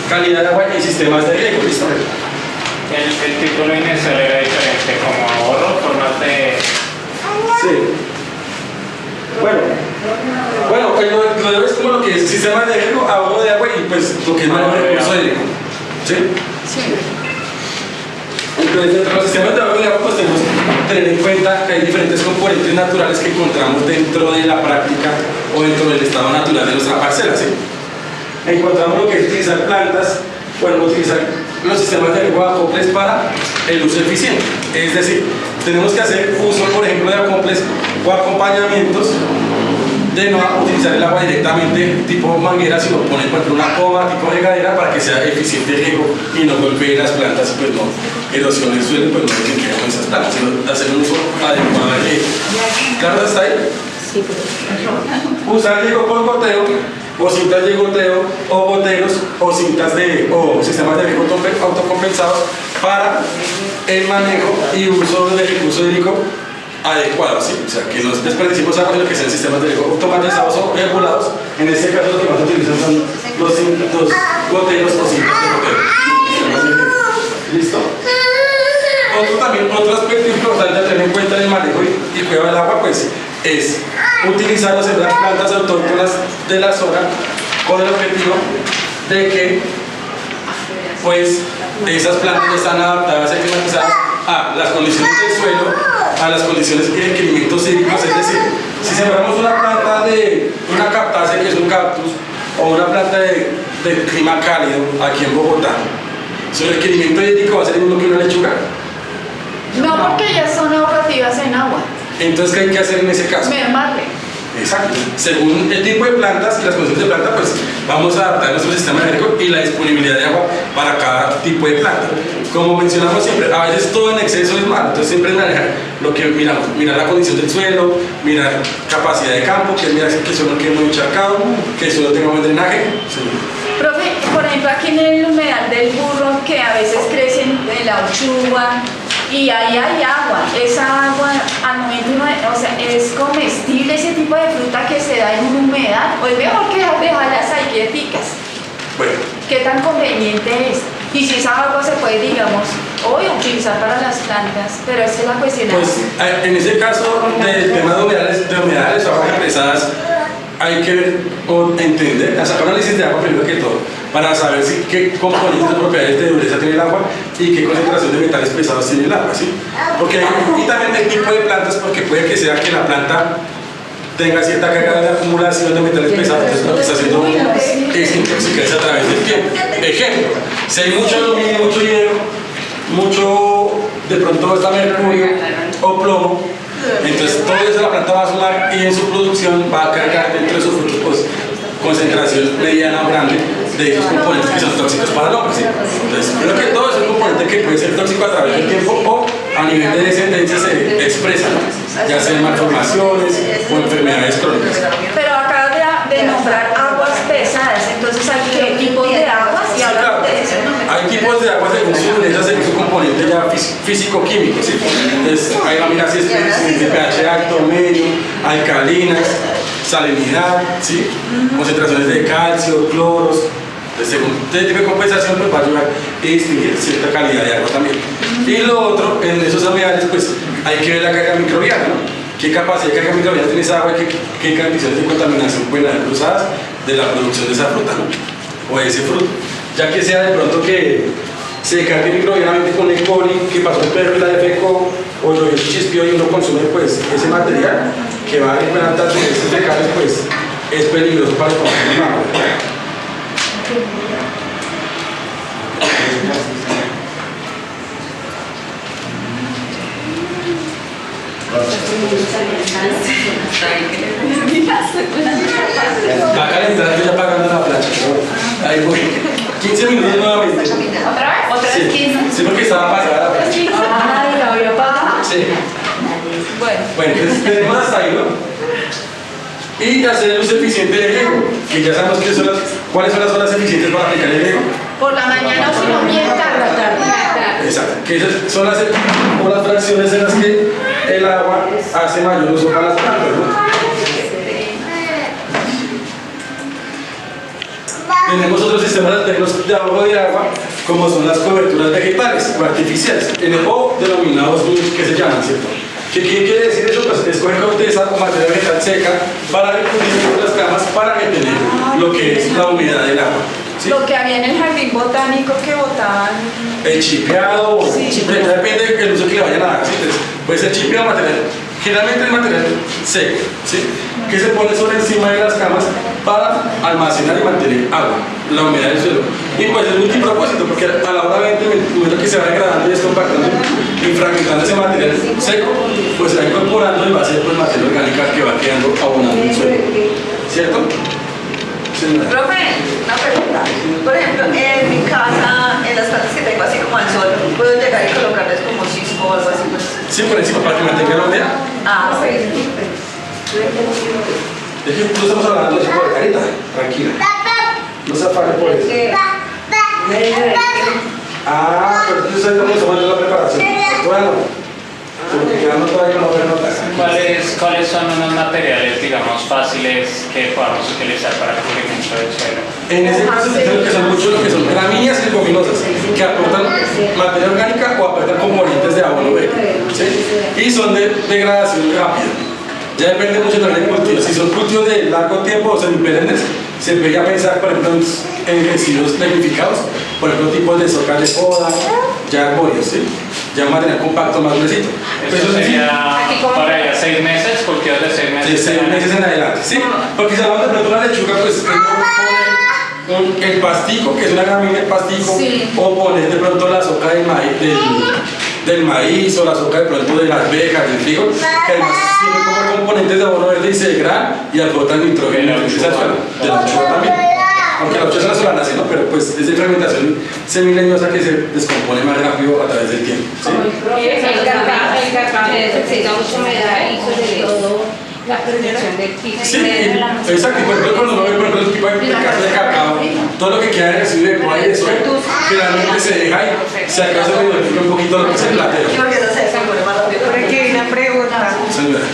calidad de agua y sistemas de riego, ¿listo? El título inicial era diferente, como ahorro, formas de... Sí. Bueno, pues lo de es como lo que es sistema de riego, ahorro de agua y pues lo que es manejo de recursos de riego. ¿Sí? Sí. Entonces, dentro de los sistemas de ahorro de agua, pues tenemos que tener en cuenta que hay diferentes componentes naturales que encontramos dentro de la práctica o dentro del estado natural de nuestra parcela, ¿sí? Encontramos lo que es utilizar plantas, bueno, utilizar los sistemas de riego acoples para el uso eficiente. Es decir, tenemos que hacer uso, por ejemplo, de acoples o acompañamientos de no utilizar el agua directamente tipo manguera, sino poner por ejemplo una coma tipo regadera para que sea eficiente el riego y no golpee las plantas y pues no erosione el suelo, pues no desempeñe con esas plantas, sino hacer un uso adecuado del riego. ¿Claro hasta ahí? Sí, pero... Usar riego por goteo o cintas de goteo o goteros o cintas o sistemas de riego autocompensados para el manejo y uso del recurso hídrico adecuado, ¿sí? O sea, que no desperdiciemos agua, sino que sean sistemas de riego automatizados o regulados. En este caso lo que más utilizan son los goteros o cintas de goteo. ¿Listo? Otro aspecto importante a tener en cuenta en el manejo y cuidado del agua, pues, es utilizar o sembrar plantas autóctonas de la zona con el objetivo de que pues esas plantas están adaptadas y climatizadas a las condiciones del suelo, a las condiciones de requerimientos hídricos. Es decir, si sembramos una planta de una cactácea, que es un cactus, o una planta de clima cálido aquí en Bogotá, su requerimiento hídrico va a ser el mismo que una lechuga. No, porque ellas son ahorrativas en agua. Entonces, ¿qué hay que hacer en ese caso? Mermarle. Exacto. Según el tipo de plantas y las condiciones de planta, pues vamos a adaptar nuestro sistema de riego y la disponibilidad de agua para cada tipo de planta. Como mencionamos siempre, a veces todo en exceso es malo, entonces siempre manejar lo que miramos, mirar la condición del suelo, mirar capacidad de campo, que mirar que el suelo no quede muy encharcado, que el suelo tenga buen drenaje. Sí. Profe, por ejemplo, aquí en el humedal del burro, que a veces crecen en la uchuva, y ahí hay agua. Esa agua, al momento, o sea, ¿es comestible ese tipo de fruta que se da en un humedal? ¿O es mejor que dejarlas ahí quieticas? Bueno. ¿Qué tan conveniente es? Y si esa agua se puede, digamos, hoy utilizar para las plantas, pero esa es la cuestión. Pues en ese caso del tema de humedales o aguas represadas, hay que ver o entender, hacer un análisis de agua primero que todo, para saber qué componentes o propiedades de dureza tiene el agua y qué concentración de metales pesados tiene el agua, ¿sí? Porque, y también el tipo de plantas, porque puede que sea que la planta tenga cierta carga de acumulación de metales pesados, entonces lo que está haciendo es intoxicarse a través del tiempo. Ejemplo, si hay mucho aluminio, mucho hierro, mucho de pronto está mercurio o plomo, entonces todo eso la planta va a sumar y en su producción va a cargar dentro de sus frutos pues, concentración mediana o grande de esos componentes que son tóxicos para el hombre, ¿sí? Entonces, creo que todo es un componente que puede ser tóxico a través del tiempo o a nivel de descendencia se expresa, ya sea en malformaciones o enfermedades crónicas. Pero acabas de nombrar aguas pesadas, entonces hay qué tipos de aguas y hablamos de eso. Hay tipos de aguas según su dureza, según su componente ya físico-químico, ¿sí? Entonces, ahí va a mirar si es de pH alto, medio, alcalinas, salinidad, ¿sí? Concentraciones de calcio, cloros. Según este tipo de compensación, pues va a ayudar a distinguir cierta calidad de agua también. Y lo otro, en esos humedales, pues hay que ver la carga microbiana, ¿no? ¿Qué capacidad de carga microbiana tiene esa agua y qué condiciones de contaminación pueden haber cruzadas de la producción de esa fruta, ¿no? O de ese fruto? Ya que sea de pronto que se cargue microbianamente con el coli, que pasó el perro y la defecó, o lo chispió y uno consume pues ese material que va a ir con altas índices de fecales, pues es peligroso para el consumo humano. Va a calentar, ya pagando la plancha. Ahí voy. 15 minutos nuevamente. ¿Otra vez? ¿Otra Sí, vez 15? sí, porque estaba apagada la plancha. Ay, la voy a apagar. Sí. Bueno, Entonces tenemos hasta ahí, ¿no? Y hacer el uso eficiente del riego, que ya sabemos cuáles son las horas eficientes para aplicar el riego. por la mañana o si no bien tarde. Exacto, que esas son las fracciones en las que el agua hace mayor uso para las plantas, ¿no? Tenemos otros sistemas alternos de ahorro de agua, como son las coberturas vegetales o artificiales, o denominados que se llaman, ¿cierto? ¿Qué quiere decir eso? Pues escoger corteza o materia vegetal seca para recubrir las camas para retener lo que es la humedad del agua. ¿Sí? Lo que había en el jardín botánico que botaban. El chipeado, Sí. depende del uso que le vayan a dar. ¿Sí? Entonces, puede ser chipeado material, generalmente el material seco, ¿sí? Que se pone sobre encima de las camas para almacenar y mantener agua, la humedad del suelo. Y pues es multipropósito, porque a la hora de momento que se va degradando y descompactando y fragmentando ese material seco, pues se va incorporando y va a ser pues materia orgánica que va quedando abonando el suelo. ¿Cierto? Señora. Profe, una pregunta. Por ejemplo, en mi casa, en las plantas que tengo así como al sol, ¿puedo llegar y colocarles como cisco o algo así? Pues? Sí, por encima para que mantenga la humedad. Ah, sí. Es que no estamos hablando de eso por carita, tranquila. No se afane por eso. Ah, pero tú sabes cómo estamos haciendo la preparación. Bueno, porque ya no todavía no ver notas. ¿Cuáles son unos materiales, digamos, fáciles que podamos utilizar para el cubrimiento del suelo? En ese caso se tiene que son mucho lo que son gramíneas y leguminosas, que aportan materia orgánica o aportan componentes de abono verde, ¿sí? Y son de degradación rápida. Ya depende mucho también del cultivo. Si son cultivos de largo tiempo o semiperennes, se debería pensar, por ejemplo, en residuos legnificados, por ejemplo, tipos de socas de poda, ya arbóreos, ¿sí? Ya un material compacto más gruesito. Pues Eso sí, sería para allá 6 meses, cultivos de 6 meses. de 6 meses en adelante, ¿sí? Porque si hablamos de pronto una lechuga, pues el pastico, que es una gramínea, el pastico, Sí. o poner de pronto la soca del maíz o la soca de pronto de las arvejas, del trigo, que además tienen como componentes de abono verde y se degradan y aportan nitrógeno en el suelo, de la lechuga también. Aunque la lechuga es una sola nace, ¿no? Pero pues es de fermentación semileñosa que se descompone más rápido a través del tiempo, ¿sí? El cacao necesita mucha humedad y sobre todo la protección del piso. Sí, exacto. Y por ejemplo, cuando uno ve por ejemplo, el tipo de caso de cacao, todo lo que queda en el residuo de poda y de sol, generalmente se deja y se acaso de modifica un poquito lo que es el platero. Sí, porque eso se descompone más rápido. Por aquí hay una pregunta. Señora.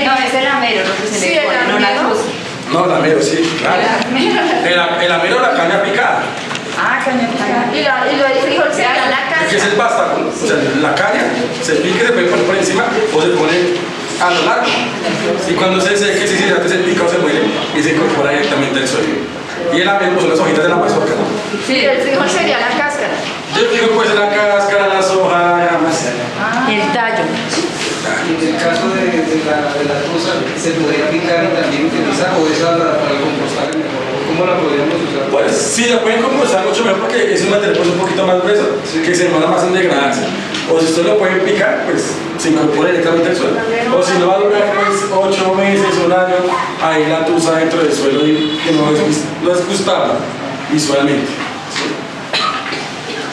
No, es el amero lo que se Sí, le el pone, no la amero. cruz. No, el amero, sí, claro. El amero o la caña picada, Ah, caña picada. Y lo del frijol sería la que es casa. el vástago, ¿no? O sea, la caña se pica y se puede poner por encima o se pone a lo largo. Y cuando se seque, si se pica o se muele y se incorpora directamente al suelo. Y el amero pues, son las hojitas de la mazorca, ¿no? Sí, el frijol sería la cáscara. Yo digo, pues la cáscara, las hojas, nada más. Y el tallo. En el caso de la tusa, ¿se podría picar y también utilizar o esa para el compostaje mejor? ¿Cómo la podríamos usar? Pues sí, la pueden compostar mucho mejor porque es un material pues, un poquito más grueso, que se demora más en degradarse. O si ustedes lo pueden picar, pues se incorpora directamente al suelo. O si no va a durar pues 8 meses, un año, ahí la tusa dentro del suelo y que no es gustable visualmente.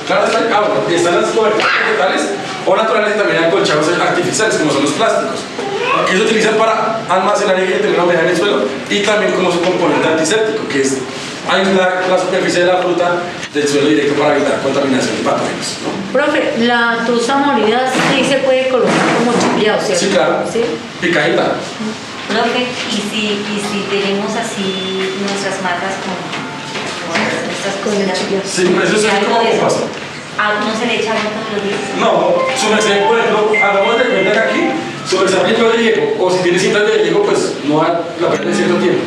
Claro, están las coberturas vegetales o naturales y también hay colchados artificiales, como son los plásticos, que se utilizan para almacenar y tener la humedad en el suelo y también como su componente antiséptico, que es aislar la superficie de la fruta del suelo directo para evitar contaminación y patógenos, ¿no? Profe, la tusa molida sí se puede colocar como chipeado, ¿cierto? Sí, claro. ¿Sí? Picadita. Profe, y si tenemos así nuestras matas con estas Con el cositas, chipeado. Sí, pero eso es algo como de eso, pasa. ¿no se le echa agua todos los días? No, su merced, por ejemplo, hagamos de cuenta que aquí, su merced aplica de hielo, o si tiene cintas de hielo, pues no la pierde cierto tiempo.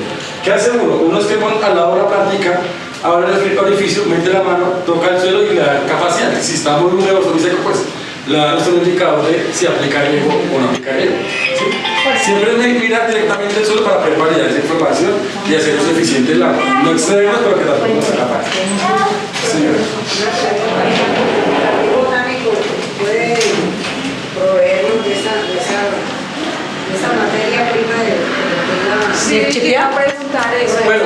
¿Qué hace uno? Uno es que pone al lado de la plantica, abre el orificio, mete la mano, toca el suelo y le da capacidad. Si está muy húmedo o muy seco, pues le da nuestro indicador de si aplica hielo o no aplica hielo. ¿Sí? Siempre es mirar directamente el suelo para poder validar esa información y hacer uso eficiente el agua. No excedernos, pero que tampoco no se la pague. Señora. ¿El botánico puede proveernos de esa materia prima de la... Sí, quería preguntar eso. Bueno,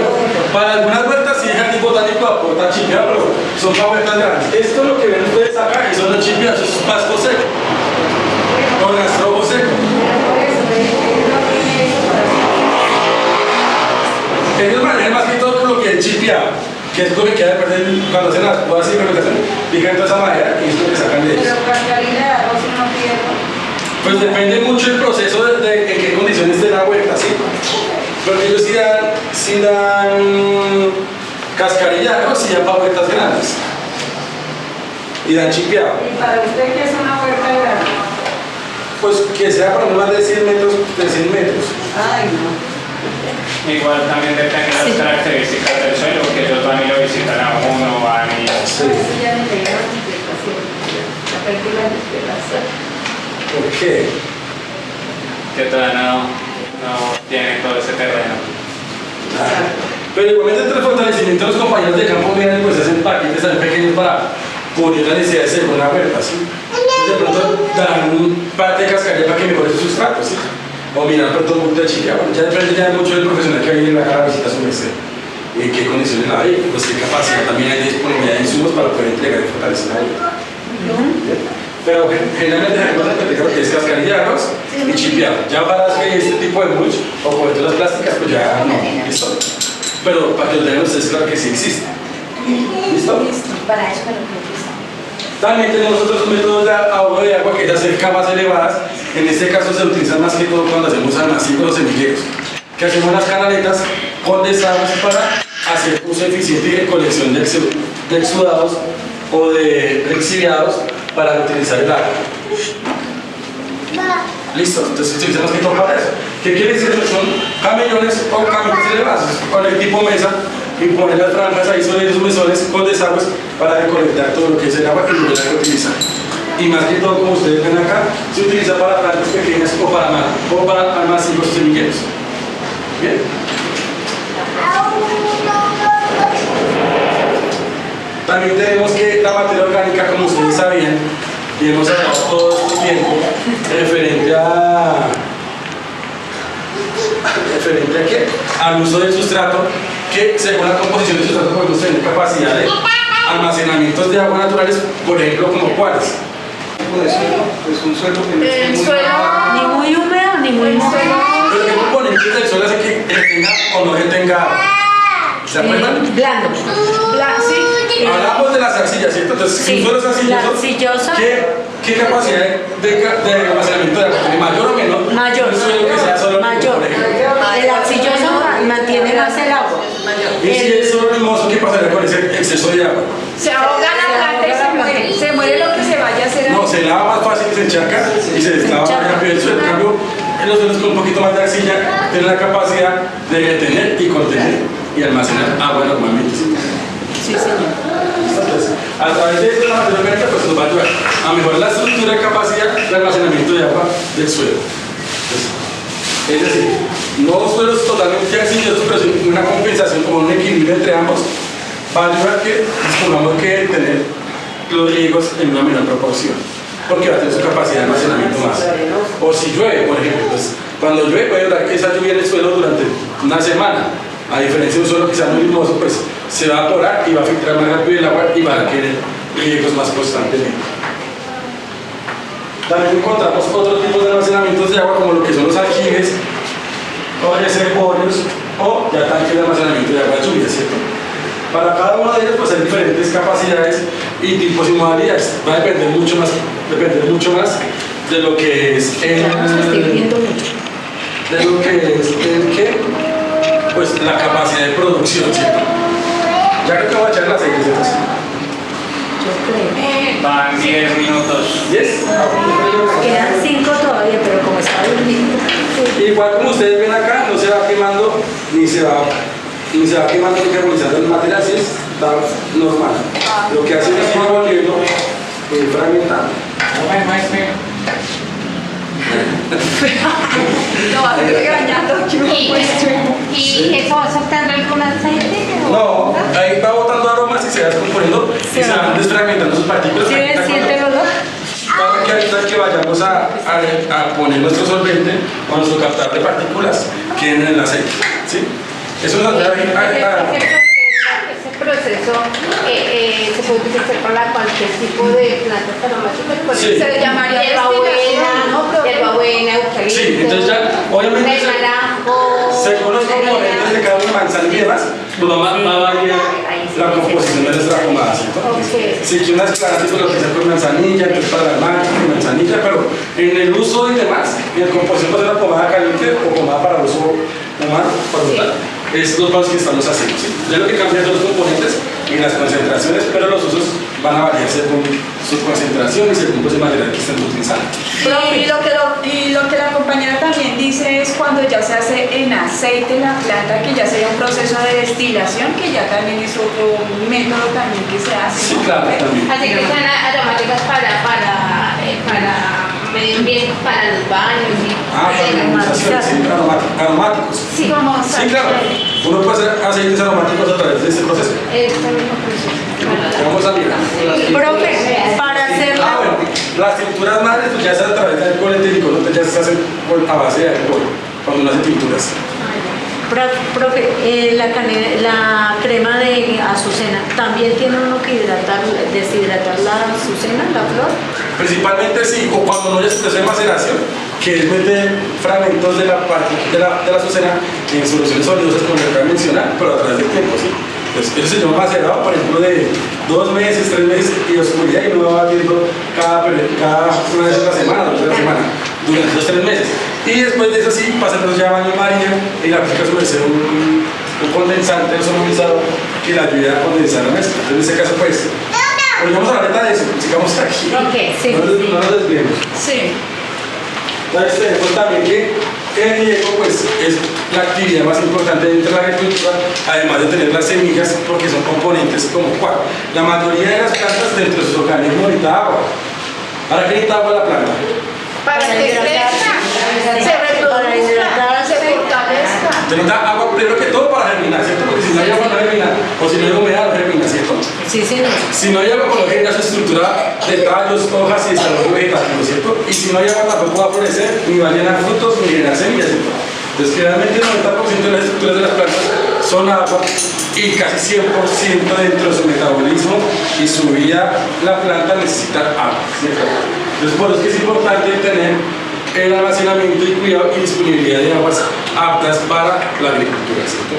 para algunas huertas sí el jardín botánico aporta chipeado, pero son para huertas grandes. Esto es lo que ven ustedes acá y son los chipeados, eso es pasto seco. O rastrojo seco. Ellos manejan más que todo con lo que es chipeado, que es lo que queda de perder cuando hacen las podas y fermentación, pican toda esa madera y es lo que sacan de ellos. Pero Catalina de arroz no pierdo. Pues depende mucho el proceso de en qué condiciones esté la huerta, ¿sí? Porque ellos sí dan cascarillados y ya para huertas grandes. Y dan chipeado. ¿Y para usted qué es una huerta grande? Pues que sea por lo menos más de 100 metros, de 100 metros. Ay, no. Igual también depende de las características del suelo, que ellos van y lo visitan a uno, van y... Sí. Eso ya no le dio interpretación. La perdí la interpretación. ¿Por qué? que todavía no tienen todo ese terreno. Pero igualmente entre el fortalecimiento de los compañeros de campo vienen pues hacen paquetes tan pequeños para cubrir la necesidad de según la huerta, ¿sí? Entonces de pronto darán un parte de cascarilla para que mejore su sustrato, ¿sí? O mirar pronto un punto de chica, bueno, ya depende ya mucho del profesional que hay en la cara visita a su merced. Y qué condiciones la hay, pues qué capacidad también hay de disponibilidad de insumos para poder entregar y fortalecer la huerta. Pero generalmente tenemos lo que es cascarillados y chipeado. Ya para que este tipo de mulch o coberturas plásticas, pues ya no, listo. Pero para que lo tengan ustedes, claro que sí existe. ¿Listo? Para eso me lo preciso. También tenemos otros métodos de ahorro de agua que es hacer camas elevadas. En este caso se utilizan más que todo cuando hacemos almacén con los semilleros. Que hacemos las canaletas con desagües para hacer uso eficiente y recolección de exudados o de exiliados para utilizar el agua. Listo, entonces utilizamos que todo para eso. ¿Qué quiere decir? Son camellones o caminos elevados con el tipo mesa y poner las franjas ahí sobre esos mesones con desagües para recolectar todo lo que es el agua y volver a reutilizar. Y más que todo, como ustedes ven acá, se utiliza para plantas pequeñas o para almacenes semilleros. Bien. También tenemos que la materia orgánica, como ustedes sabían, y hemos hablado todo este tiempo, referente a qué? Al uso del sustrato, que según la composición del sustrato podemos tener capacidad de almacenamientos de agua naturales, por ejemplo, como cuáles. Tipo de suelo, pues un suelo que no El esté muy suelo, Ni muy húmedo ni muy el mojado. suelo, Pero que componentes del suelo hace que tenga o no que tenga agua. ¿Se acuerdan? Blando. sí. Hablamos de las arcillas, ¿cierto? Entonces, si un suelo es arcilloso, arcilloso. ¿qué capacidad de almacenamiento de agua tiene? ¿Mayor o menor? Mayor. Un suelo que sea solo Mayor. por ejemplo. El arcilloso mantiene más el agua. Y si es solo limoso, ¿qué pasaría con ese exceso de agua? Se ahoga la planta y se muere. Se muere lo que se vaya a hacer ahí. No, se lava más fácil, se encharca y se deslava más rápido el suelo. En cambio, en los suelos con un poquito más de arcilla tienen la capacidad de retener y contener y almacenar agua normalmente. Sí, señor. Entonces, a través de esta materia orgánica pues nos va a ayudar a mejorar la estructura y capacidad de almacenamiento de agua del suelo. Entonces, es decir, no suelos totalmente arcillosos, pero sí una compensación como un equilibrio entre ambos va a ayudar a que dispongamos que tener los riegos en una menor proporción, porque va a tener su capacidad de almacenamiento más. O si llueve, por ejemplo, pues, cuando llueve puede dar que esa lluvia en el suelo durante una semana. A diferencia de un suelo que sea muy limoso, pues se va a evaporar y va a filtrar más rápido el agua y va a requerir riegos más constantemente. También encontramos otros tipos de almacenamientos de agua como lo que son los aljibes o reservorios o ya tanques de almacenamiento de agua de lluvia, ¿cierto? Para cada uno de ellos pues hay diferentes capacidades y tipos y modalidades. Va a depender mucho más de lo que es el pues la capacidad de producción, ¿cierto? Ya creo que voy a echar las aceite, ¿cierto? Van 10 minutos. ¿10? Quedan 5 todavía, pero como está durmiendo. Igual como ustedes ven acá, no se va quemando ni se va quemando ni carbonizando el material, si está normal. Lo que hace es ir volviendo fragmentando. Lo va a seguir regañando. ¿Y eso va a soltar algún aceite? No, ahí va botando aromas y se va descomponiendo y se van desfragmentando sus partículas. ¿Sí siente el olor? Para que ahorita que vayamos a poner nuestro solvente o nuestro captar de partículas queden en el aceite, ¿sí? Eso nos da Ese proceso se puede utilizar para cualquier tipo de plantas aromáticas. Sí. Se le llamaría hierbabuena, eucalipto, Sí, entonces ya, obviamente, de naranjo, según los componentes de cada una manzana y demás, pues va a variar la composición de nuestra pomada, ¿cierto? Ok. Si que unas claras pues lo que sea con manzanilla, entonces para la máquina con manzanilla, pero en el uso y demás, en la composición va a ser la pomada caliente o pomada para uso humano, por lo tanto, es los pasos que estamos haciendo. ¿Sí? Ya lo que cambia son los componentes y las concentraciones, pero los usos van a variar según su concentración y según el material que estén utilizando. Y lo que la compañera también dice es cuando ya se hace en aceite la planta, que ya sería un proceso de destilación, que ya también es otro método también que se hace. Sí, claro, también. Así que son aromáticas para medio ambiente, para los baños y Aromatizaciones, sí, aromáticos. Sí, como Sí, claro. Uno puede hacer aceites aromáticos a través de este proceso. este mismo proceso. Vamos a mirar. Profe, para hacer Ah, bueno, las tinturas madres pues ya es a través de alcohol etílico, ¿no? Entonces ya se hacen a base de alcohol cuando uno hace tinturas. profe, la crema de azucena, ¿también tiene uno que deshidratar la azucena, la flor? Principalmente sí, o cuando no hay proceso de maceración, que es meter fragmentos de la azucena en soluciones oleosas, como le acabo de mencionar, pero a través del tiempo, ¿sí? Entonces, eso se llama macerado, por ejemplo, de 2 meses, 3 meses y oscuridad, y uno va viendo cada una vez a la semana, 2 veces a la semana, durante 2 o 3 meses. Y después de eso sí, pasa entonces ya a baño María y la aplica sobre ser un condensante sonolizado que la ayuda a condensar la mezcla. Entonces, en este caso, pues vamos a hablar de eso, sigamos aquí. Ok, sí. No nos desviemos. Sí. Entonces tenemos también que el riego pues, es la actividad más importante dentro de la agricultura, además de tener las semillas, porque son componentes como cuál. La mayoría de las plantas dentro de sus organismos necesita agua. ¿Para qué necesita agua la planta? Para que crezca, se reproduzca, se fortalezca. Necesita agua primero que todo para germinar, ¿cierto? Porque si no hay agua no germina, o si no hay humedad no germina, ¿cierto? Sí, señor. Si no hay agua, por lo que genera su estructura de tallos, hojas y desarrollo vegetativo, ¿cierto? Y si no hay agua, tampoco va a florecer, ni va a llenar frutos, ni generar semillas, ¿cierto? Entonces, generalmente el 90% de las estructuras de las plantas son agua y casi 100% dentro de su metabolismo y su vida, la planta necesita agua, ¿cierto? Entonces, por eso es que es importante tener el almacenamiento y cuidado y disponibilidad de aguas aptas para la agricultura, ¿cierto?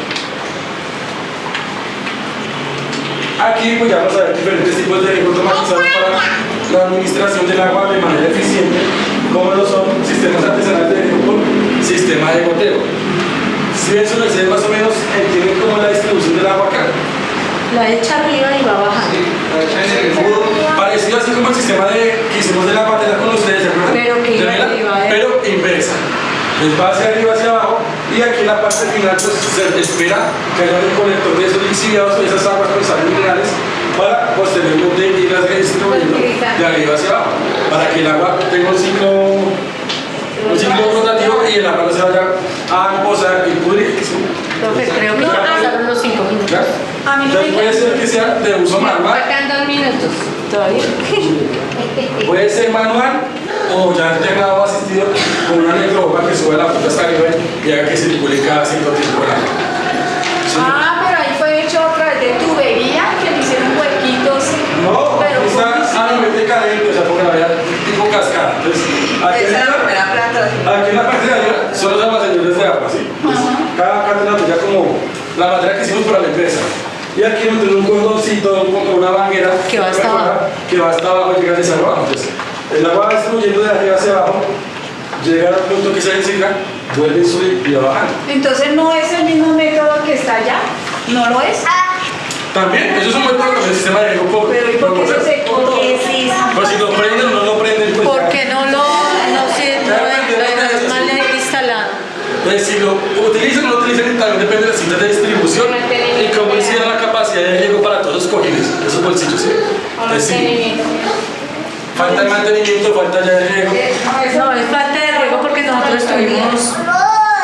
Aquí pues ya vamos a ver diferentes tipos de riego automatizados para la administración del agua de manera eficiente, como lo son sistemas artesanales de riego por sistema de goteo. Si ven su merced más o menos entienden cómo es la distribución del agua acá. La echa arriba y va bajando. Parecido así como el sistema que hicimos de la patera con ustedes, ¿se acuerdan? Pero que iba arriba, pero inversa. Entonces va hacia arriba, hacia abajo, y aquí en la parte final pues, se espera que haya un colector de esos lixiviados, de esas aguas con sales minerales, para posteriormente irlas distribuyendo de arriba hacia abajo, para que el agua tenga un ciclo rotativo y el agua no se vaya a posar y pudrir. Profe, creo que ya pasaron los 5 minutos. ¿Ya? A mí no Entonces me puede ser que sea de uso manual. Faltan 2 minutos. Todavía. Puede ser manual o ya integrado o asistido con una electroboba que sube la punta hasta arriba y haga que circule cada cierto tiempo el agua. ¿Sí? Ah, pero ahí fue hecho a través de tubería, que le hicieron huequitos. No, pero está a nivel de cadente, o sea, porque vaya tipo cascada. Entonces, aquí Esa es la primera planta. en la parte de arriba son los almacenadores de agua, ¿sí? Entonces, cada tiene ya como la madera que hicimos para la empresa. Y aquí tenemos un cordoncito, una manguera Que va hasta abajo. que va hasta abajo y llega hacia abajo. Entonces, el agua va distribuyendo de arriba hacia abajo, llega al punto que se designa, vuelve a subir y va bajando. entonces no es el mismo método que está allá, no lo es. También, eso es un método con el sistema de riego poco. Pero ¿y por qué se secó todo? Pues si lo prenden o no lo prenden, pues Porque ya. no lo es mal instalado. Entonces, si lo utilizan o no utilizan, también depende de las cintas de distribución y cómo hicieron la capacidad de riego para todos los cojines, esos bolsillos, ¿sí? Entonces, sí, falta el mantenimiento, falta ya el riego. No, es falta de riego porque nosotros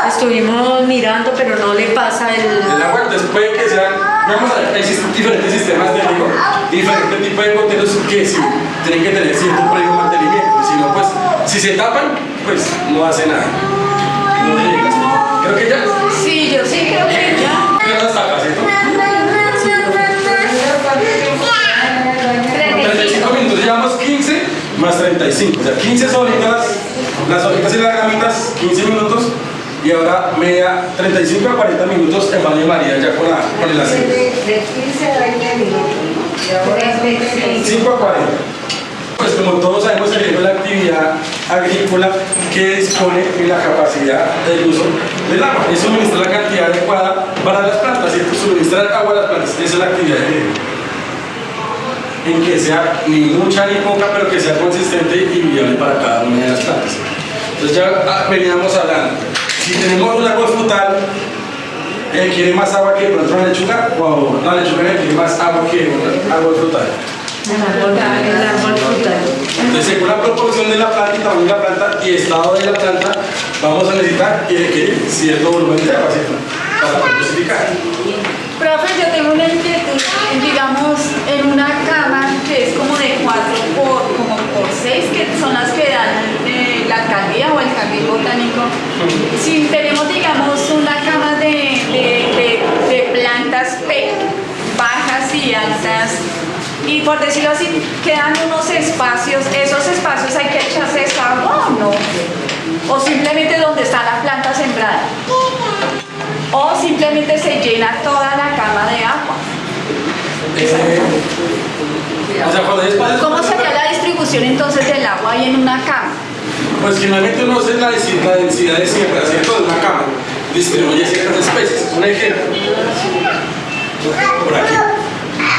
estuvimos mirando, pero no le pasa El agua, entonces puede que sean, vamos a ver, existen diferentes sistemas de riego, diferentes tipos de goteros que sí, tienen que tener cierto previo mantenimiento, si no, pues, si se tapan, pues no hace nada. No llega, ¿sí? Creo que ya. Sí, yo sí creo que ya. Ya las tapas, ¿cierto? 35 minutos, llevamos 15 más 35, o sea, 15 solitas, las solitas y las gamitas, 15 minutos, y ahora media 35 a 40 minutos en baño María ya con el aceite. De 15 a 20 minutos, ¿no? Y ahora son 5 a 40. Pues como todos sabemos, el riego es la actividad agrícola que dispone de la capacidad del uso del agua y suministrar la cantidad adecuada para las plantas, ¿cierto? Suministrar agua a las plantas, esa es la actividad de riego. En que sea ni mucha ni poca, pero que sea consistente y viable para cada una de las plantas. Entonces ya veníamos hablando, si tenemos un árbol frutal, ¿quiere más agua que de pronto una lechuga? O la lechuga quiere más agua que un árbol frutal. El árbol frutal. Entonces, según la proporción de la planta y tamaño de la planta y estado de la planta, vamos a necesitar y requerir cierto volumen de agua, ¿cierto? Para poder dosificar. Profe, yo tengo una inquietud, digamos, en una cama que es como de 4 por 6, que son las que dan la alcaldía o el jardín botánico. Si tenemos, digamos, una cama de plantas bajas y altas, y por decirlo así, quedan unos espacios, esos espacios hay que echarse esa agua o no, o simplemente donde está la planta sembrada, o simplemente se llena toda la cama de agua. O sea, cuando hay espacios, ¿Cómo sería la distribución entonces del agua ahí en una cama? pues generalmente uno hace la densidad de siembra, ¿cierto? De una cama, distribuye ciertas especies. Un ejemplo, por aquí.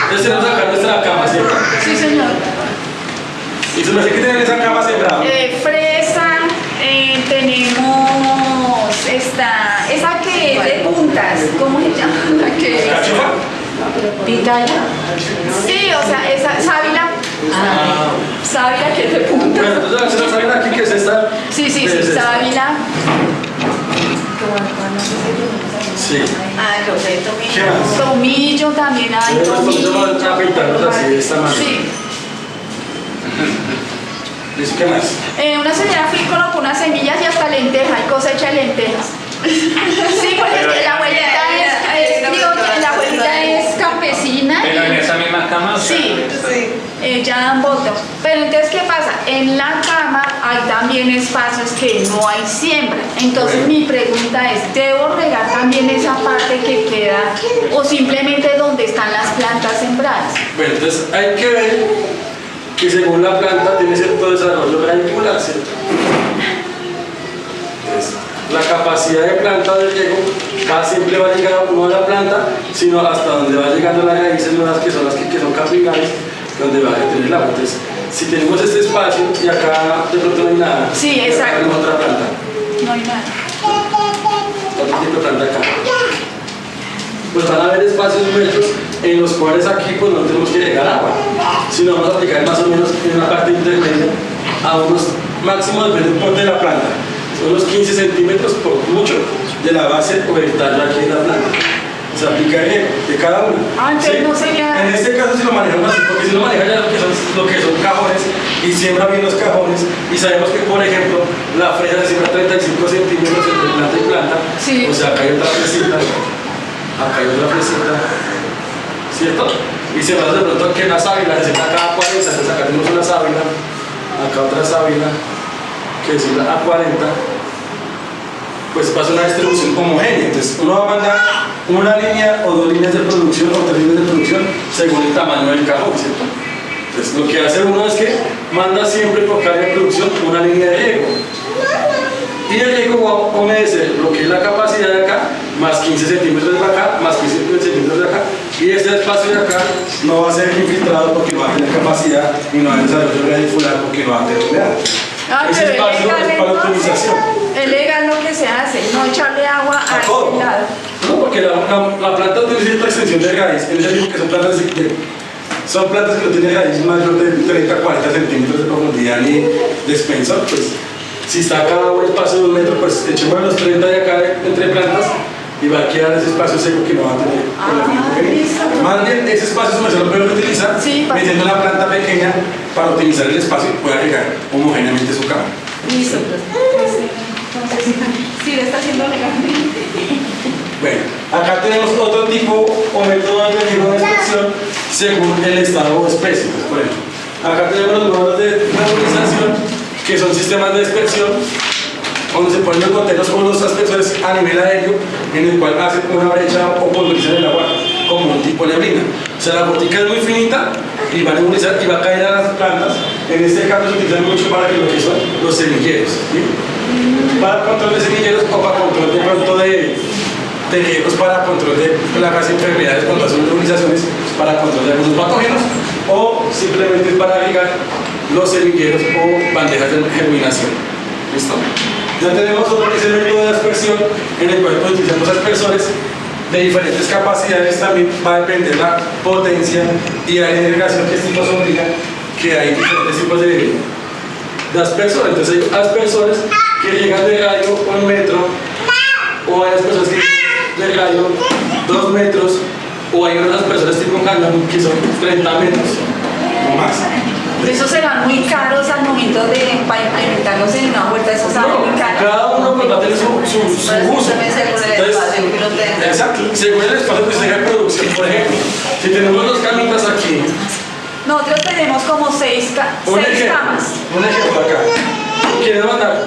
Entonces tenemos acá nuestra cama, ¿cierto? Sí, señor. Y se me hace que tienen esa cama sembrada. Fresa, tenemos esa que es de puntas, ¿cómo se llama? La que ¿Cachufa? Pitaya. sí, o sea, esa sábila. Sábila que es de puntas. Bueno, entonces la sábila aquí que es esta. Sí, es esta. sábila. Sí. Ah, lo sé, tomillo. ¿Qué más? Tomillo también hay. Nosotros vamos a pintarnos así de esta manera. Sí. ¿Listo? ¿Qué más? Una señora fui colocó unas semillas y hasta lentejas, hay cosecha de lentejas. Sí, porque es que la abuelita es criolla, la abuelita es campesina. Pero en esa misma cama, o sea, Sí. Sí. Ella votó. Pero entonces, ¿qué pasa? En la cama hay también espacios que no hay siembra. Entonces, mi pregunta es, ¿debo regar también esa parte que queda o simplemente donde están las plantas sembradas? Bueno, entonces hay que ver que según la planta tiene cierto desarrollo radicular, ¿cierto? Entonces, la capacidad de planta del riego siempre va a llegar no a la planta, sino hasta donde va llegando las raíces nuevas que son las que son capilares, donde va a retener el agua. Entonces, si tenemos este espacio y acá de pronto no hay nada, Sí, acá exacto. tenemos otra planta, No hay nada. otro tipo de planta acá. Pues van a haber espacios muertos en los cuales aquí pues no tenemos que llegar agua, sino vamos a aplicar más o menos en una parte intermedia a unos máximo del porte de la planta, son unos 15 centímetros por mucho de la base o del tallo aquí en la planta. Se aplica de cada uno. Entonces no sería... En este caso si lo manejamos así, porque si lo maneja ya lo que son cajones y siembra bien los cajones y sabemos que por ejemplo la fresa se siembra 35 centímetros entre planta y planta, Sí. o sea acá hay otra fresita, acá hay otra fresita, ¿cierto? Y se va de pronto que la sábila se siembra cada 40, entonces acá tenemos una sábila, acá otra sábila que se siembra a 40, pues pasa una distribución homogénea. Entonces uno va a mandar una línea o dos líneas de producción o tres líneas de producción según el tamaño del cajón, ¿cierto? Entonces lo que hace uno es que manda siempre por cada de producción una línea de riego. Y el riego va a obedecer lo que es la capacidad de acá, más 15 centímetros de acá, más 15 centímetros de acá. Y este espacio de acá no va a ser infiltrado porque no va a tener capacidad y no va a desarrollo radicular porque no va a tener humedad. Ese pero espacio es para optimización. es legal lo que se hace, no echarle agua A a todo. ese lado. No, porque la planta tiene cierta extensión de raíz, en ese tipo que son plantas son plantas que no tienen raíz mayor de 30 a 40 centímetros de profundidad ni de espesor, pues si está acá un espacio de 1 metro, pues echemos los 30 de acá entre plantas y va a quedar ese espacio seco que no va a tener listo. más bien ese espacio se lo pueden utilizar Sí, metiendo una planta pequeña para optimizar el espacio y pueda llegar homogéneamente su cama. Listo. Entonces, sí, le está haciendo legalmente. Bueno, acá tenemos otro tipo o método de riego de inspección según el estado o especie. Pues, por ejemplo, acá tenemos los modelos de reutilización que son sistemas de dispersión donde se ponen los goteros o los aspersores a nivel aéreo en el cual hacen una brecha o pulverizan el agua como un tipo de neblina. O sea, la gotica es muy finita y va a nebulizar y va a caer a las plantas En este caso se utilizan mucho para lo que son los semilleros, ¿sí? Para control de semilleros o para control de pronto de riesgos, para control de plagas y enfermedades cuando hacen organizaciones, para control de algunos patógenos, o simplemente para agregar los semilleros o bandejas de germinación. ¿Listo? Ya tenemos otro que es el método de aspersión, en el cual utilizamos aspersores de diferentes capacidades. También va a depender la potencia y la irrigación que es tipo sombrilla, que hay diferentes tipos de aspersores. Entonces hay aspersores que llegan de radio 1 metro, o hay aspersores que llegan de radio 2 metros, o hay unas aspersores tipo cañón que son 30 metros o más. Esos serán muy caros al momento de para implementarlos en una huerta, esos salen muy caros. Cada uno pues, va a tener su uso. Entonces, exacto, según el espacio que usted tenga de producción, por ejemplo, si tenemos 2 camitas aquí, Nosotros tenemos como 6 camas. Un ejemplo acá. Quieren mandar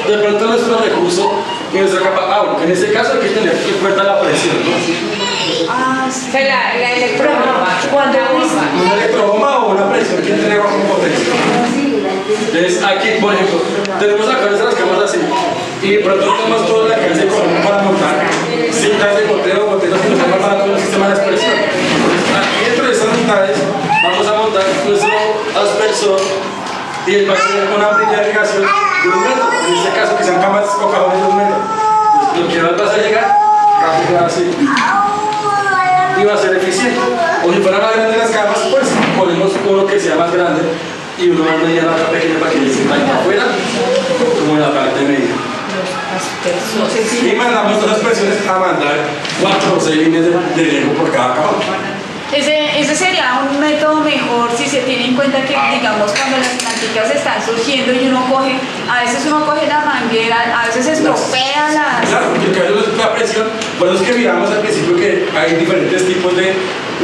de pronto nuestro recurso y nuestra capa. Bueno, en este caso hay que tener en cuenta la presión, ¿no? Sí. O sea, la electrónica. Cuando Una electrobomba o una presión que tiene bajo potencia. Entonces aquí, por ejemplo, tenemos acá nuestras camas así y de pronto tenemos todo el alcance económico para montar cintas de goteo, goteros que nos van para todo el sistema de expresión. Aquí dentro de estas mitades vamos a montar nuestro aspersor y él va a tener una brilla de irrigación de 1 metro, en este caso que sean camas o cajones de 1 metro. Entonces, lo que va a llegar rápido así y va a ser eficiente. O si fuera más grande las camas, pues ponemos uno que sea más grande y uno más mediano acá pequeño para que le sienta ahí afuera como en la parte media. Y mandamos 2 aspersiones a mandar 4 o 6 líneas de riego por cada cajón. Ese sería un método mejor si se tiene en cuenta que, digamos, cuando las plantitas están surgiendo y uno coge, a veces uno coge la manguera, a veces se estropea las... Claro, porque el cabello es la presión, por eso es que miramos al principio que hay diferentes tipos de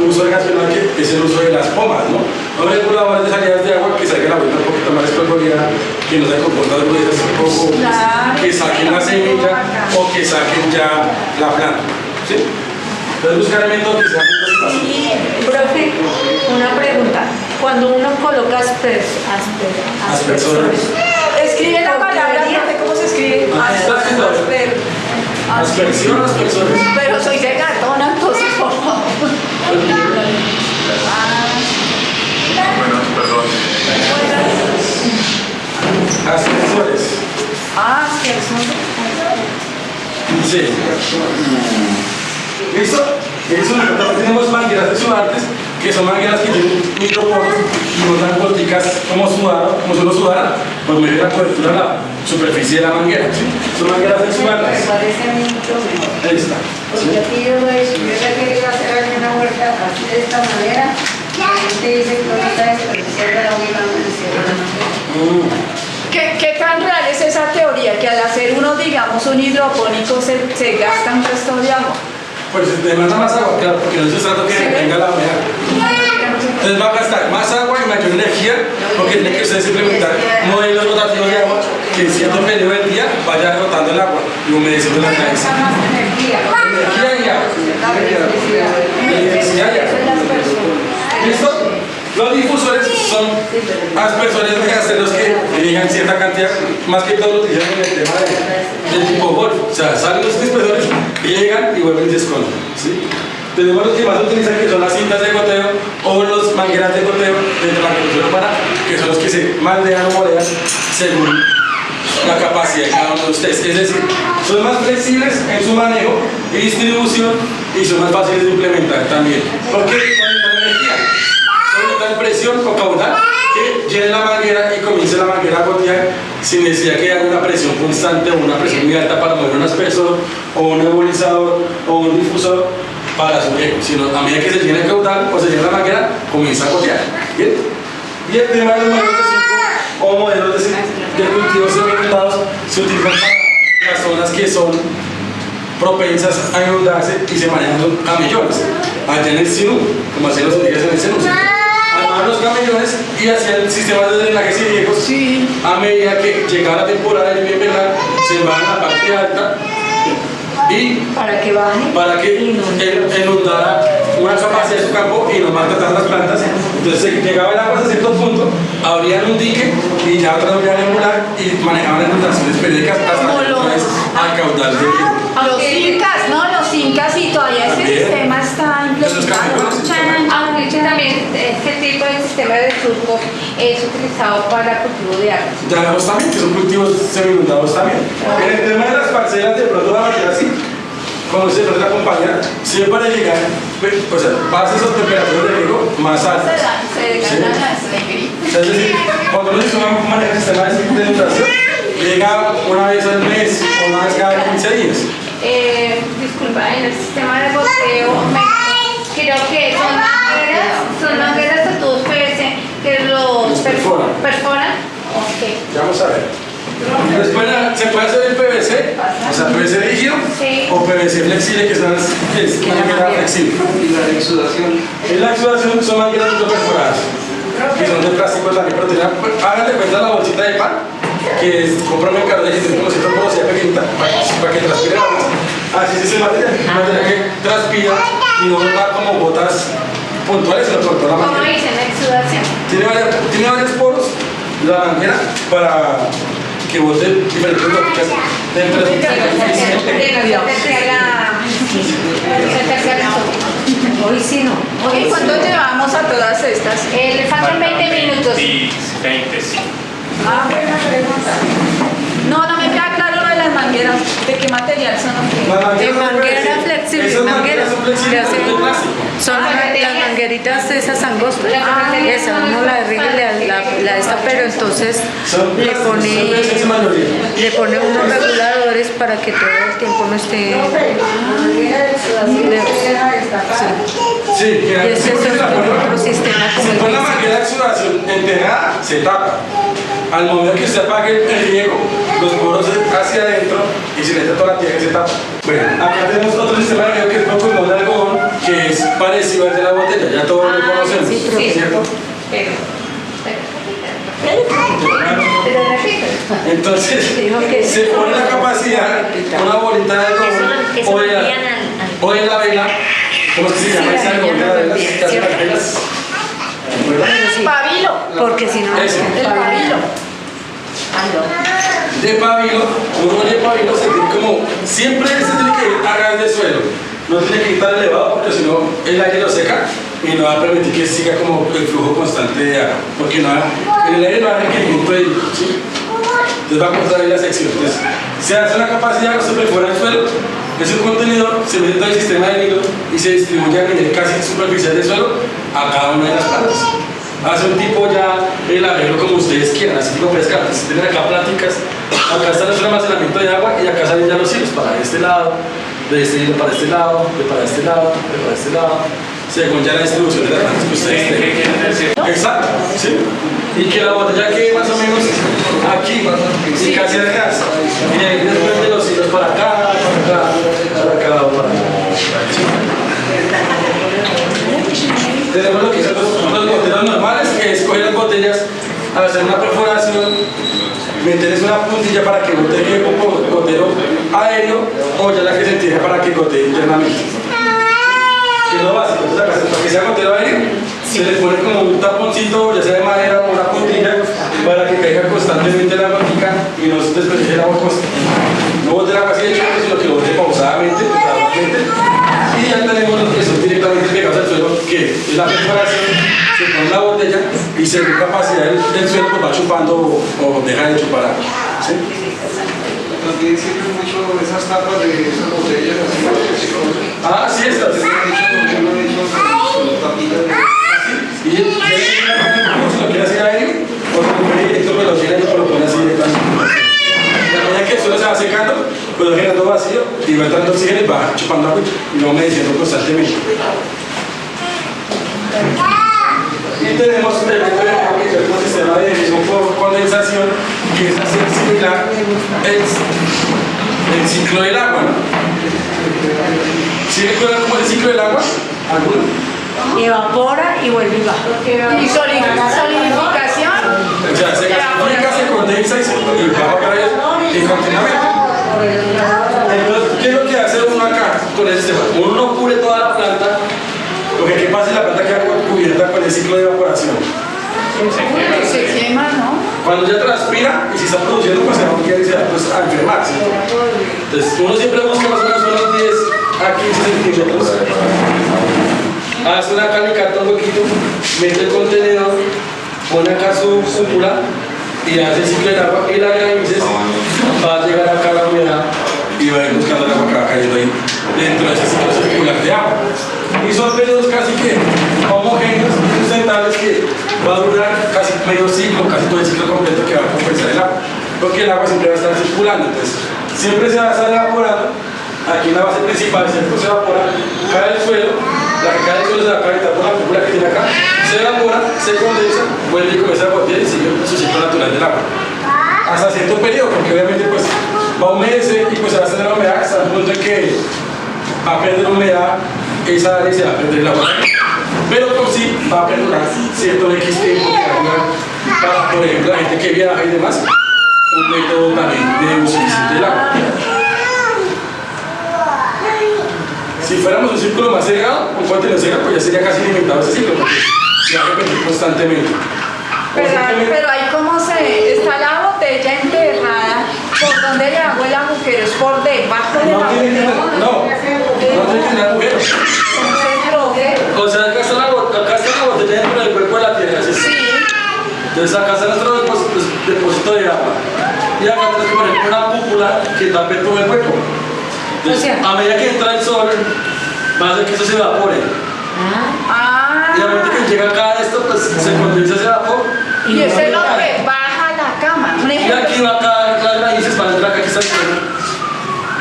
uso irracional, que es el uso de las pomas, ¿no? No reguladores de salidas de agua que salga la vuelta un poquito más espolvoreada, que no se comporta de ruedas un poco, Claro. que saquen la semilla o que saquen ya la planta, ¿sí? Entonces buscar métodos que sean muy fáciles. Y, profe, una pregunta. Cuando uno coloca aspersores, Escribe la palabra, no sé cómo se escribe. Aspersión, aspersores. Pero soy de gatona, entonces, por favor. Aspersores. Sí. ¿Listo? Eso, también tenemos mangueras exudantes, que son mangueras que tienen microporos y nos dan goticas como sudado, como si lo sudara, por medio de la cobertura de la superficie de la manguera. ¿Sí? Son mangueras Me exudantes. parece mucho mejor. Ahí está. Porque aquí yo he querido hacer alguna huerta así de esta manera. La gente dice que no está desperdiciando la huerta, no encierra la manguera. ¿Qué tan real es esa teoría que al hacer uno, digamos, un hidropónico se gasta un resto de agua? Pues demanda más agua, claro, porque no es sustrato que tenga la humedad. Entonces va a gastar más agua y mayor energía, porque tiene que ustedes implementar modelos rotativos de agua que en cierto periodo del día vaya rotando el agua y humedeciendo la raíz. Más energía. Energía y agua. Electricidad y agua. ¿Listo? Los difusores son aspersores de gaseros que llegan cierta cantidad, más que todo lo utilizan en el tema del tipo golf. O sea, salen los dispersores y llegan y vuelven y se esconden, ¿sí? Tenemos los que más utilizan, que son las cintas de goteo o los mangueras de goteo dentro de la agricultura urbana, que son los que se maldean o molean según la capacidad de cada uno de ustedes. Es decir, son más flexibles en su manejo y distribución y son más fáciles de implementar también. ¿Por qué? Con la energía. Tal presión o caudal que llene la manguera y comience la manguera a gotear sin necesidad que haya una presión constante o una presión muy alta para mover un aspersor o un nebulizador o un difusor para su riego, sino a medida que se llena el caudal o se llena la manguera, comienza a gotear. ¿Bien? Y el tema de los modelos de ciclo o modelos de cultivos segmentados se utilizan para las zonas que son propensas a inundarse y se manejan los camellones. Allá en el Sinú, como hacían los indígenas en el Sinú. Armaban los camellones y hacían sistemas de drenajes y riegos. A medida que llegaba la temporada del invernal, se embajan la parte alta y para que baje, para que inundara una capacidad de su campo y no maltrataban las plantas. Entonces llegaba el agua hasta cierto punto, abrían un dique y ya otra vez a emular y manejaban inundaciones periódicas hasta que otra vez al caudal del río. Los incas, ¿no? Los incas y todavía ese También. sistema está implementado. Aunque también este tipo de sistema de surco es utilizado para cultivo de árboles. Tenemos también, que son cultivos semi-inundados también. En el tema de las parcelas, de pronto va a ser así, como se trata la compañía, siempre para llegar, o sea, bases o temperaturas de riego más altas. Se ganan las negritas. Es decir, cuando uno dice una maneja el sistema de inundación, llega una vez al mes o una vez cada 15 días. Disculpa, en el sistema de goteo, creo que son mangueras de tubos PVC que los perforan. Ok. Ya vamos a ver. Después se puede hacer el PVC, o sea, PVC rígido Sí. o PVC flexible, que es una manguera flexible. Y la exudación. En la exudación son mangueras no perforadas, que son de plástico también, pero hagan de cuenta la bolsita de pan, que compra un mercado de gente como si fuera una bolsita pequeñita, para que transpire la bolsa. Así es ese material que transpira y no da como gotas puntuales, sino por toda la ¿Cómo manguera. dicen exudación? Tiene varios poros la manguera para que bote diferentes gotas dentro de Hoy sí no. ¿Y cuánto llevamos a todas estas? Le faltan 20 minutos. 20, sí. Ah, buena pregunta. No me queda claro lo de las mangueras. ¿De qué material son? De manguera flexible, Esas mangueras son que flexibles, hacen- de plástico. son las mangueritas esas angostas. Esa, uno la derribe, la esta, pero entonces Son le plásticos, son de esa mayoría. pone unos reguladores para que todo el tiempo no esté. La manguera de exudación se deja destapar. Sí, que Y ese es otro sistema si como pone el la manguera de exudación enterrada, se tapa. Al momento que usted apague el riego, los poros hacia adentro y se le entra toda la tierra y se tapa. Bueno, acá tenemos otro sistema de riego que es poco como de algodón, que es parecido al de la botella, ya todos lo conocemos, sí. ¿cierto? Pero repito. Entonces, Dijo que- se pone la capacidad, una bolita de algodón o de la vela, ¿cómo es que se llama ese algodón de la vela? ¿Qué hace las velas? ¿Verdad? Pabilo. porque si no. Ese. El pabilo. De pabilo, uno de pabilo se tiene como, siempre se tiene que ir a ras de suelo, no tiene que ir tan elevado porque si no el aire lo seca y no va a permitir que siga como el flujo constante de agua, porque no en el aire no hay requerimiento de hilo, ¿sí? Entonces va a cortar ahí la sección. Entonces, se hace una capacidad, no se perfora el suelo, es un contenedor, se mete todo el sistema de hilo y se distribuye a nivel casi superficial del suelo a cada una de las plantas. Hace un tipo ya el arreglo como ustedes quieran, así tipo pescar. Entonces tienen acá pláticas, acá está nuestro almacenamiento de agua y acá salen ya los hilos para este lado, de este hilo para este lado, de para este lado, de para este lado, según ya la distribución de las plantas que ustedes ¿Qué tengan. quieres decir? Exacto, ¿sí? Y que la botella quede más o menos aquí, y casi atrás. Y ahí después de los hilos para acá, para acá, para acá. Tenemos lo que son los goteros normales, que es coger las botellas, hacer una perforación, meterles una puntilla para que gotee como gotero aéreo o ya la que se entierra para que gotee internamente. Que es lo básico, entonces acá, para que sea gotero aéreo, se le pone como un taponcito, ya sea de madera o una puntilla, para que caiga constantemente la gotica y no se desperdicie el agua no bote el agua así de choque, sino que lo bote pausadamente, gradualmente. Y ya tenemos los que son directamente pegados al suelo, que es la perforación, se pone la botella y según capacidad del suelo pues va chupando o deja de chupar agua. ¿Sí? También sirven mucho esas tapas de esas botellas así. Ah, sí, estas. Y si lo quiere hacer aéreo, o si lo quiere directo, pues lo tiene y lo pone así directamente. La medida que el suelo se va secando, pues va generando vacío y va entrando oxígeno y va chupando agua y lo va humedeciendo constantemente. Y tenemos el método que es el sistema de emisión por condensación, que es hacer similar el ciclo del agua, ¿no? ¿Sí recuerdan cómo es el ciclo del agua? ¿Alguno? Evapora y vuelve y baja. Y solidificación. O sea, se gasifica, se condensa y baja otra vez y continuamente. Entonces, ¿qué es lo que hace uno acá con el sistema? Uno no cubre toda la planta la planta queda cubierta con el ciclo de evaporación. Se quema, ¿no? Cuando ya transpira y si está produciendo, pues se va a quedar y se va pues, a enfermar. ¿Sí? Entonces, uno siempre busca más o menos unos 10 a 15 centímetros. Hace una calicata, un huequito, mete el contenedor, pone acá su cúpula y hace el ciclo del agua y la raíces va a llegar acá a la humedad y va a ir buscando el agua que va cayendo ahí dentro de ese ciclo circular de agua. Y son periodos casi que homogéneos y sustentables que va a durar casi medio ciclo, casi todo el ciclo completo que va a compensar el agua. Porque el agua siempre va a estar circulando, entonces siempre se va a estar evaporando. Aquí en la base principal, ¿cierto? Se evapora, cae al suelo, la que cae al suelo se va a calentar por la cúpula que tiene acá, se evapora, se condensa, vuelve y comienza a gotear y sigue su ciclo natural del agua. Hasta cierto periodo, porque obviamente pues va a humedecer y pues se va a tener la humedad hasta el punto en que va a perder la humedad esa área y se va a perder el agua. Pero por sí va a perdurar cierto X tiempo que va a durar para, por ejemplo, la gente que viaja y demás, un método también de uso del agua. Si fuéramos un círculo más cerrado, un contenedor cerrado, pues ya sería casi limitado ese ciclo, porque se va a repetir constantemente. Pero ahí como está la botella enterrada, ¿por dónde le hago el agujero? ¿Es por debajo de la botella? No tiene que tener agujeros. O sea, acá está la botella dentro del cuerpo de la tierra, ¿sí? Sí. Entonces acá está nuestro depósito de agua. Y acá tenemos que poner una cúpula que tape todo el hueco. Entonces, a medida que entra el sol, va a hacer que eso se evapore. Y a medida que llega acá esto, pues se condensa ese vapor. Y eso es lo que baja la cama. Y aquí va acá las raíces para entrar acá, aquí está el suelo.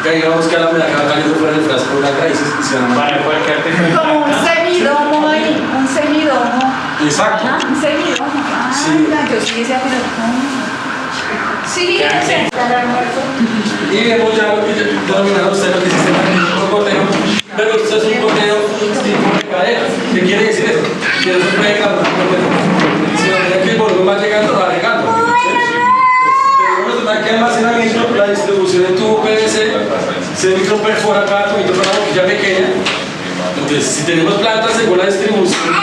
Y ahí vamos que a la medida que va cayendo fuera del frasco las raíces y se van a... Para cualquier tipo. Como un semidomo ahí, un semidomo. Exacto. Un semidomo. Sí. Yo sí decía, pero ¿cómo? Sí, Y vemos ya lo que denominaron ustedes lo que es sistema de goteo, pero esto es un goteo tipo recadera. ¿Qué quiere decir eso? Que no se puede calmar un goteo. Si a medida que el volumen va llegando, va regando. Tenemos una que almacenamiento, la distribución en tubo PVC, se microperfora cada tubito con una boquilla pequeña. Entonces, si tenemos plantas según la distribución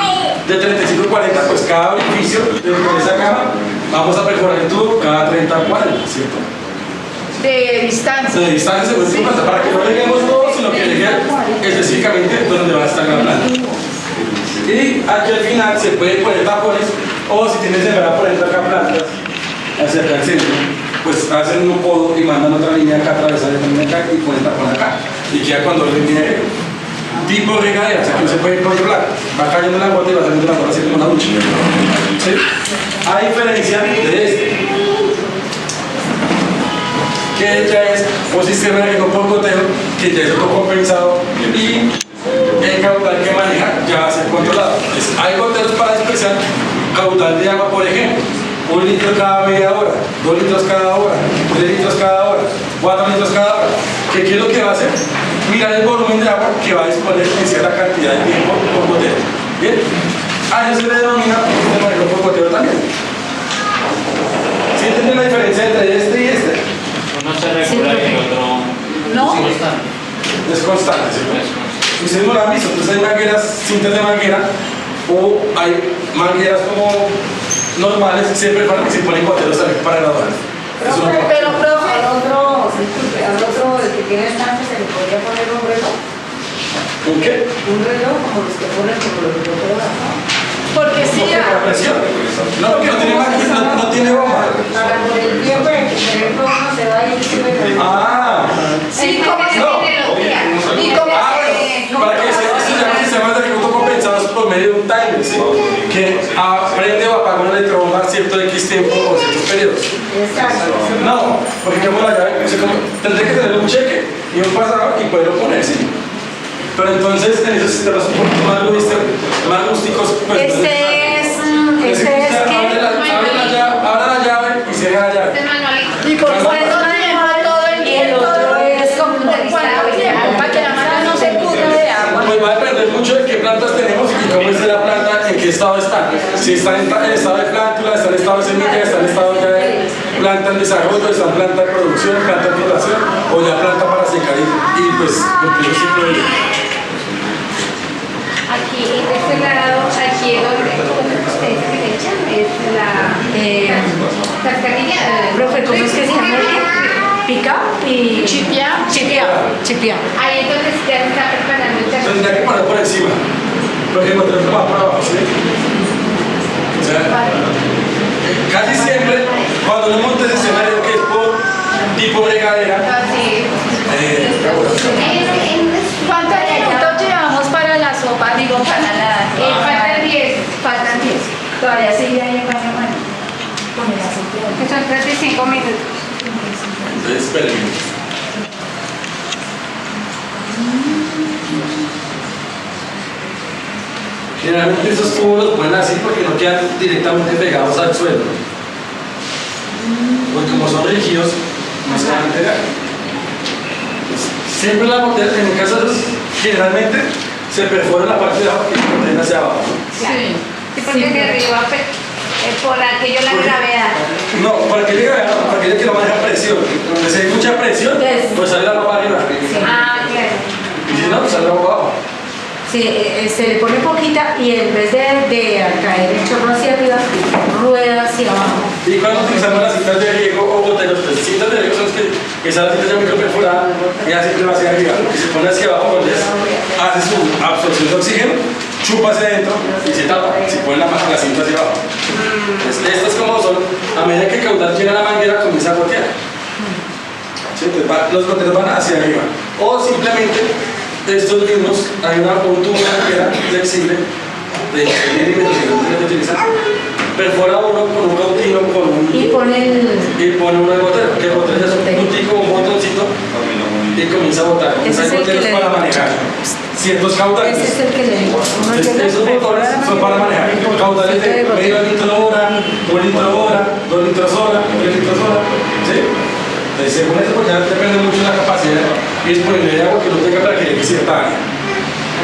de 35-40, pues cada orificio de esa cama vamos a perforar el tubo cada 30-40, ¿cierto? de distancia. De distancia según su planta, para que no lleguemos todos, sino que llegue específicamente donde va a estar la planta. Y aquí al final se puede poner tapones, o si tienes de verdad por dentro acá plantas, hacia acá al centro, pues hacen un podo y mandan otra línea acá, atravesar esta línea acá y ponen tapón acá. Y queda cuando el viene tipo regadera, o sea que no se puede controlar. Va cayendo la gota y va saliendo la gota así como una ducha. ¿Sí? A diferencia de este, que ya es un sistema de riego por goteo, que ya es autocompensado y el caudal que maneja ya va a ser controlado. Entonces, hay goteros para dispersar caudal de agua, por ejemplo, 1 litro cada media hora, 2 litros cada hora, 3 litros cada hora, 4 litros cada hora. ¿Qué es lo que va a hacer? Mirar el volumen de agua que va a disponer en cierta cantidad de tiempo por goteo. ¿Bien? A eso se le denomina sistema de riego por goteo también. ¿Sí entienden la diferencia entre este y este? Uno se regula y el otro ¿No? Es constante, ¿sí? Ustedes no lo han visto, entonces hay mangueras, cintas de manguera, o hay mangueras como normales, siempre se ponen goteros también para graduar. Pero, profe, Al otro, el que tiene estanque, se le podría poner un reloj. ¿Un qué? Un reloj como los que ponen como los roteros. porque sí, Por presión. No, porque no tiene máquina, no tiene bomba. Para con el tiempo de que por ejemplo uno se va y sube el reloj. Ah, sí, como no. y como para que se llaman sistemas de riego compensados por medio de un timer, ¿sí? Que prende o apaga una electrobomba a cierto X tiempo o ciertos periodos. Exacto. No, porque como la llave, tendré que tener un cheque y un pasador y poderlo poner, ¿sí? Pero entonces en esos sistemas un poquito más rústicos, pues abre la llave y cierra la llave. Este manualito. y por supuesto tenemos todo el tiempo, es como cuánto tiempo para que la mata no se pudra de agua. Pues va a depender mucho de qué plantas tenemos y cómo es la planta, en qué estado está. Si está en estado de plántula, está en estado de semilla, está en estado ya de planta en desarrollo, está en planta de producción, planta de floración o ya planta para secar y pues cumplir el ciclo de vida. Aquí, de este lado, y Chipeado. chipeado. Ahí entonces ya se está preparando el terreno. Tendría que poner por encima. Porque no tenemos que poner por abajo, ¿sí? O sea, casi siempre, cuando uno monta ese escenario que es por tipo regadera, Así. ¿Cuántos minutos llevamos para la sopa? Digo, para la... Faltan 10. Faltan 10. Todavía sigue ahí el baño, bueno. Con el aceite. Que son 35 minutos. entonces espérenme. Generalmente esos tubos los ponen así porque no quedan directamente pegados al suelo. Porque como son rígidos, no se van a pegar. Siempre la botella, en el caso de esos, generalmente se perfora la parte de abajo y se protegen hacia abajo. Sí. Sí, porque de arriba, por aquello la gravedad. No, para que llegue para que no maneja presión. Donde se hay mucha presión, pues sale la ropa arriba. Ah, claro. Y si no, pues sale la ropa abajo. Sí, se le pone poquita y en vez de caer el chorro hacia arriba, rueda hacia abajo. Y cuando utilizamos las cintas de riego o goteros, pues cintas de riego son las que esa la cinta ya microperforada y ya siempre va hacia arriba. Y se pone hacia abajo, entonces hace su absorción de oxígeno, chupa hacia adentro y se tapa. Se pone la cinta hacia abajo. Entonces, estas como son, a medida que el caudal llega a la manguera, comienza a gotear. ¿Sí? Entonces los goteros van hacia arriba. O simplemente estos mismos, hay un tubo de manguera flexible de 6 milímetros que utilizan. Perfora uno con un cautín con un... Y pone uno de gotero, que el gotero es un puntico, un botoncito y comienza a botar. Ese es Hay el que goteros le para digo. manejar ciertos caudales. Ese es el que le digo. Uno llega Esos a motores son para manejar caudales de medio litro hora, 1 litro hora, 2 litros hora, 3 litros hora. ¿Sí? Entonces, según eso, pues ya depende mucho de la capacidad y disponibilidad de agua que uno tenga para que llegue a cierta área.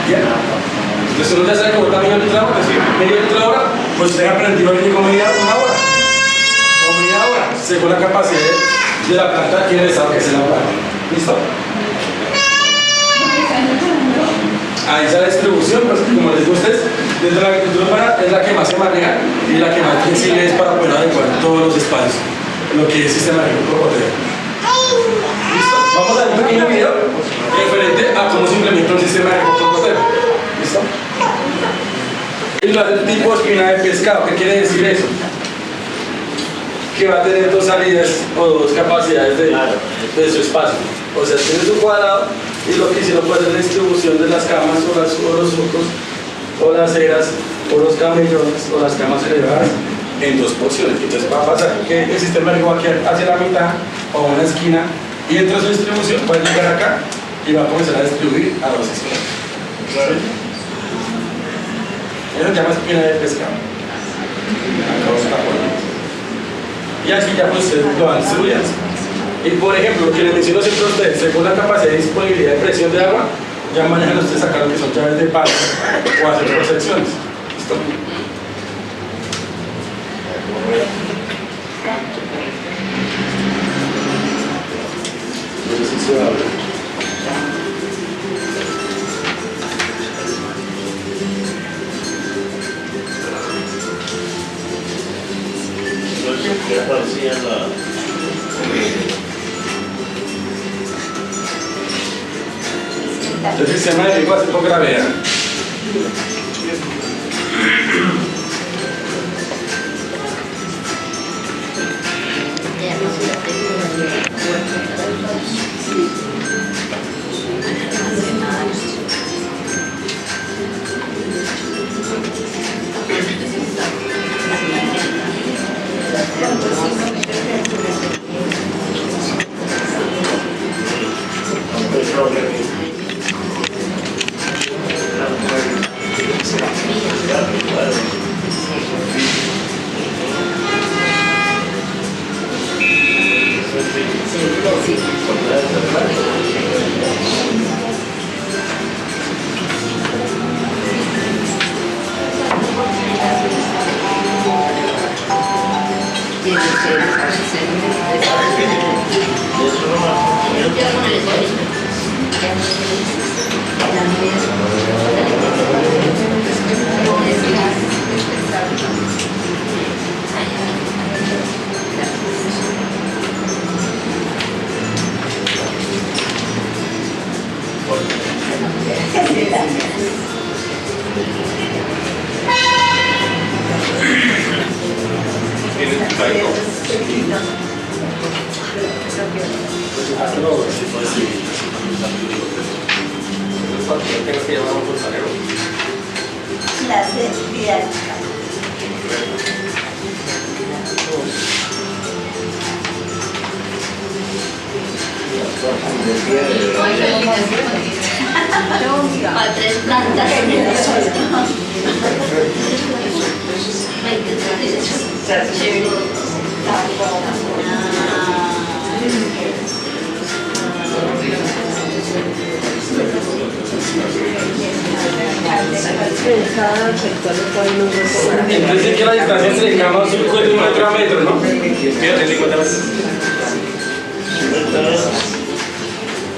¿Bien? Entonces, uno ya sabe que bota medio litro de agua, medio litro de hora, pues usted aprendió a venir con media hora. O media hora, según la capacidad de la planta que en el estado que se la planta. ¿Listo? Ahí está la distribución, pues como les gusta, dentro de la agricultura urbana es la que más se maneja y la que más flexible es para poder adecuar todos los espacios, lo que es sistema agrícola botero. ¿Listo? Vamos a ver un pequeño video referente a cómo se implementa un sistema agrícola botero. ¿Listo? Y el tipo de espina de pescado, ¿qué quiere decir eso? Que va a tener 2 salidas o 2 capacidades de su espacio. O sea, tiene su cuadrado y lo que hicieron fue hacer la distribución de las camas o los surcos o las eras o los camellones o las camas elevadas en 2 porciones. Entonces va a pasar que el sistema va a quedar hacia la mitad o una esquina y dentro de su distribución va a llegar acá y va a comenzar a distribuir a 2 esquinas. ¿Sí? Eso se llama espina de pescado. Acá está bonito. Y así ya pues ustedes lo van distribuyendo. Y por ejemplo, lo que les menciono siempre a ustedes, según la capacidad de disponibilidad de presión de agua, ya manejan ustedes sacar lo que son llaves de paso o hacer prosecciones. ¿Listo? Entonces sí se abre. Que aparecía en la... El sistema de riego hace por gravedad. Clases didácticas. Para 3 plantas. Cada sector le pone un grupo. Entonces que la distancia entre camas es de 1 metro a metro, ¿no? Fíjate, 50 metros.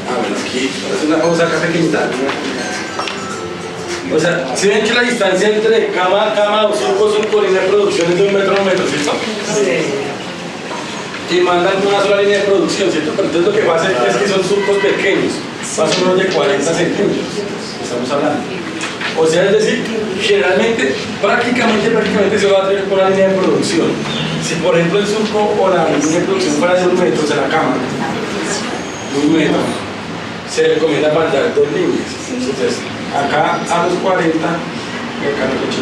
Bueno, aquí es una cosa acá pequeñita. O sea, si ven que la distancia entre cama a cama o surcos por línea de producción es de 1 metro a 1 metro, ¿cierto? Sí. Y mandan una sola línea de producción, ¿cierto? Pero entonces lo que pasa es que son surcos pequeños, más o menos de 40 centímetros, estamos hablando. O sea, es decir, generalmente, prácticamente se va a tener por la línea de producción. Si por ejemplo el surco o la línea de producción fuera de 1 metro, o sea, la cama, de 1 metro, se recomienda mandar 2 líneas. Entonces, acá a los 40 y acá a los 80.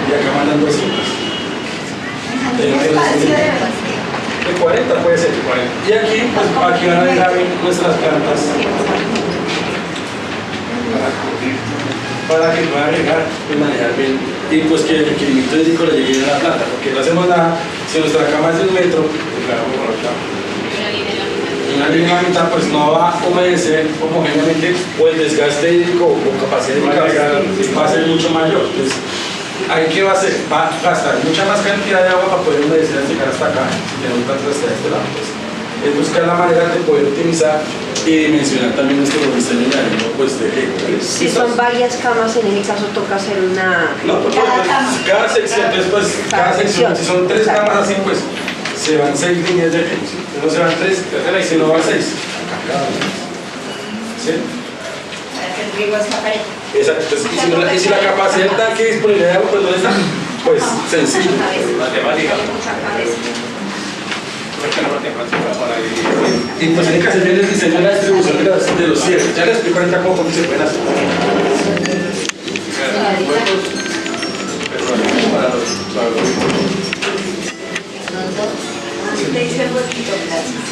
Y acá mandan 2 cintas. De 40 puede ser. Y aquí, pues aquí van a dejar nuestras plantas para que puedan llegar y manejar bien. Y pues que el requerimiento hídrico le llegue a la planta, porque no hacemos nada si nuestra cama es de 1 metro, pues claro, por acá. Una línea de mitad pues no va a humedecer homogéneamente o el desgaste hídrico o capacidad de va a ser mucho mayor. Entonces, ¿ahí qué va a hacer? Va a gastar mucha más cantidad de agua para poder humedecer al llegar hasta acá, si tenemos plantas hasta este lado. Pues, es buscar la manera de poder optimizar y dimensionar también nuestro diseño de área, ¿no? Pues de Si son varias camas, en ese caso toca hacer una... No, porque cada sección, entonces pues cada sección, si son 3 camas así, pues se van 6 líneas de ejecución. No se van 3, si no van 6. ¿Sí? Para que el riego es la pared. Exacto. Entonces, y si la capacidad del tanque disponible de agua, pues ¿dónde está? Pues sencillo. Matemática. Y pues tiene que hacer bien el diseño de la distribución de los cierres. Ya les explico ahorita cómo se pueden hacer. Te hice el huequito, gracias.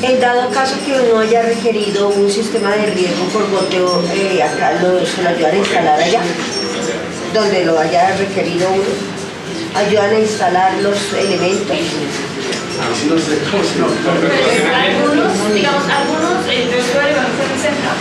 En dado caso que uno haya requerido un sistema de riego por goteo, acá se lo ayudan a instalar allá, donde lo haya requerido uno, ayudan a instalar los elementos. Así no sé cómo se llama. Algunos, digamos, yo estuve en el centro,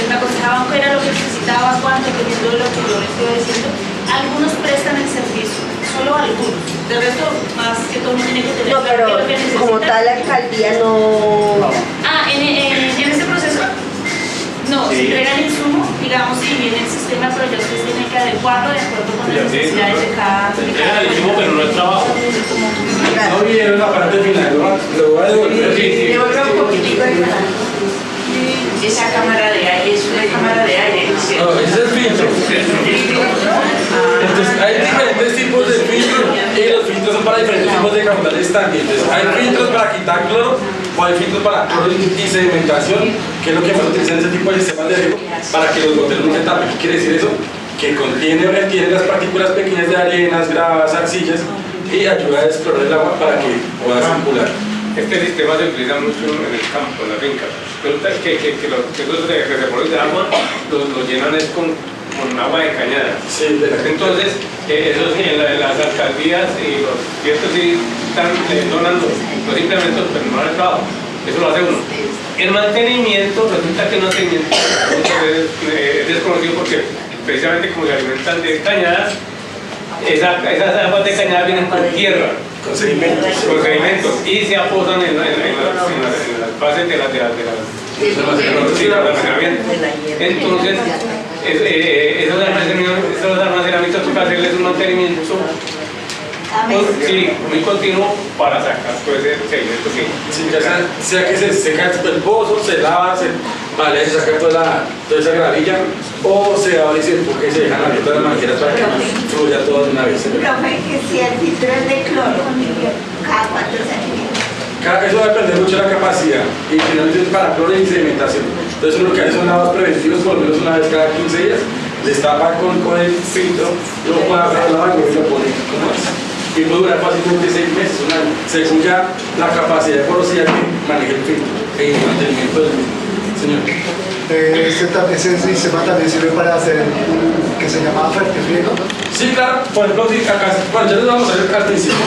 me aconsejaban qué era lo que necesitabas, cuánto, dependiendo de lo que yo les estoy diciendo. Algunos prestan el servicio, solo algunos. De resto, más que todo uno tiene que tener No, claro pero qué es lo que necesita. como tal la alcaldía no... En este proceso, no, se entrega el insumo, digamos, si viene el sistema, pero ya ustedes tienen que adecuarlo de acuerdo con las necesidades de cada... Se entrega el insumo, pero no es trabajo. No vieron la parte final, ¿no? Lo voy a devolver. Sí. Devuelve un poquitico de canal. Esa cámara de aire es una cámara de aire. No, ese es el filtro. Entonces, hay diferentes tipos de filtros y los filtros son para diferentes tipos de caudales también. Entonces, hay filtros para quitar cloro o hay filtros para cloro y sedimentación, que es lo que más utilizan ese tipo de sistemas de riego para que los goteros no se tapen. ¿Qué quiere decir eso? Que contiene o retiene las partículas pequeñas de arenas, gravas, arcillas y ayuda a explorar el agua para que pueda circular. Este sistema se utiliza mucho en el campo, en la finca. Resulta que los reservorios de agua los llenan es con agua de cañada. Sí, Entonces, eso sí, en las alcaldías y los ciertos sí están donando los implementos, pero no el trabajo. Eso lo hace uno. El mantenimiento, resulta que el mantenimiento muchas veces es desconocido porque precisamente como se alimentan de cañadas, esas aguas de cañada vienen por tierra. con sedimentos. Con sedimentos y se aposan en las bases de las almacenamientos. Entonces, esos almacenamientos toca hacerles un mantenimiento sí, muy continuo para sacar todo ese sedimento que... Sí, ya sea que se seca el pozo, se lava, vale, se saca toda esa gravilla, o se abre y se empuja y se dejan abiertas las mangueras para que fluya todo de una vez. Profe, que si el filtro es de cloro, ¿cada cuántos centímetros? Eso va a depender mucho de la capacidad y finalmente es para cloro y sedimentación. Entonces uno lo que hace son lavados preventivos por lo menos una vez cada 15 días, destapa con el filtro, luego puede abrir la manguera y lo pone como es. Y puede durar fácilmente 6 meses, un año, según ya la capacidad de porosidad que maneja el filtro y el mantenimiento del mismo. Señor. Ese sistema también sirve para hacer que se llama fertirriego. Sí, claro, por ejemplo, acá, bueno, ya les vamos a ver al principio,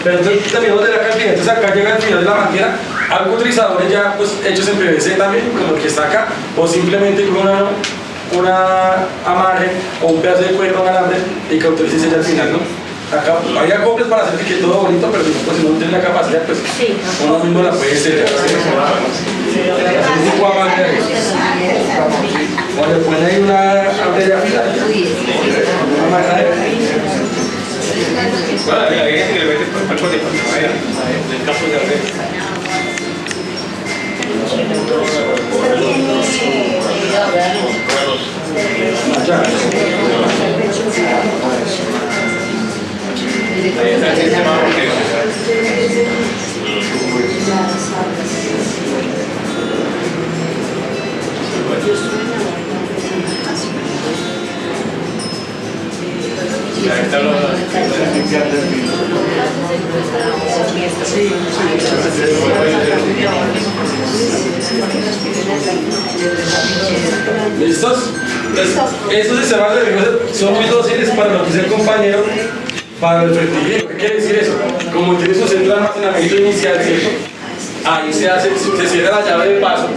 pero entonces también de la cantidad, entonces acá llega al final de la manguera, algo utilizadores ya pues, hechos en PVC también, como el que está acá, o simplemente con una amarre o un pedazo de cuerda o un alambre y que utilicen ya al final, ¿no? Acá hay acoples para hacer que todo bonito, pero pues, si no tiene la capacidad, pues uno mismo la puede hacer. Un poco más de eso. O le ponen ahí una bella fila. Una máquina de... Bueno, hay gente que le mete por palcos de madera, en campos de arena. Ahí está el sistema ¿Listos? Entonces, estos sistemas de riego son muy dóciles para lo que es el compañero, para el fertilizante. ¿Qué quiere decir eso? Como tiene su centro de almacenamiento inicial, ¿cierto? Ahí se cierra la llave de paso,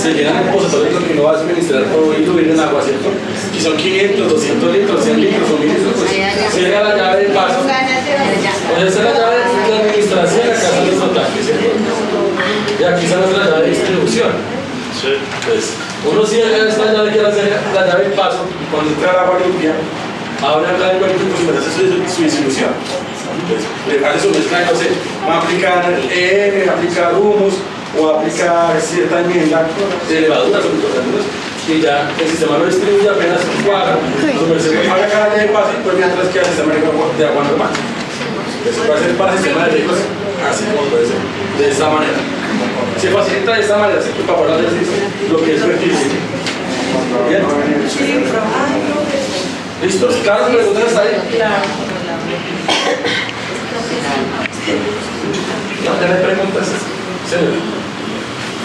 se llenan el repositorio lo que no va a suministrar por diluir en agua, ¿cierto? Si son 500, 200 litros, 100 litros o 1000 litros, pues cierra la llave de paso. Pues esa es la llave de administración, acá son los tanques, ¿cierto? Y aquí está la llave de distribución. Pues, uno cierra esta llave que hace la llave de paso, cuando entra el agua limpia, abre acá el cuerpo y pues hace su distribución. Pues, le hace su mezcla, no sé, va a aplicar EM, va a aplicar humus, o aplicar cierta enmienda de levaduras o microorganismos y ya el sistema lo distribuye apenas cuadra, se paga cada día de paso y pues mientras queda el sistema de agua normal. Eso va a ser para el sistema de riegos así como puede ser, de esta manera. Se facilita de esta manera, para poder hacer lo que es fertilizante. ¿Bien? ¿Listos? ¿Claro? ¿Preguntas hasta ahí? Claro. ¿No tenés preguntas? Sí.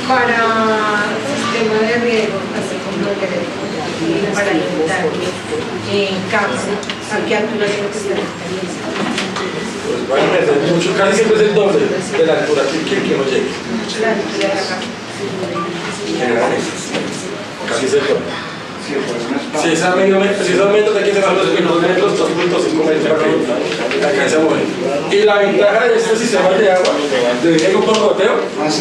Para sistema de riego, así como lo que le para limitar en campo, ¿a qué altura tiene que estar? Pues va a depender mucho, casi siempre es el doble de la altura que no llegue. La altura de acá. Generalmente. Casi es el doble. Si es a medio metro, si es a un metro de 15 más 2 metros, 2.5 metros para que alcance a mover. Y la ventaja de estos sistemas de agua, de riego por goteo,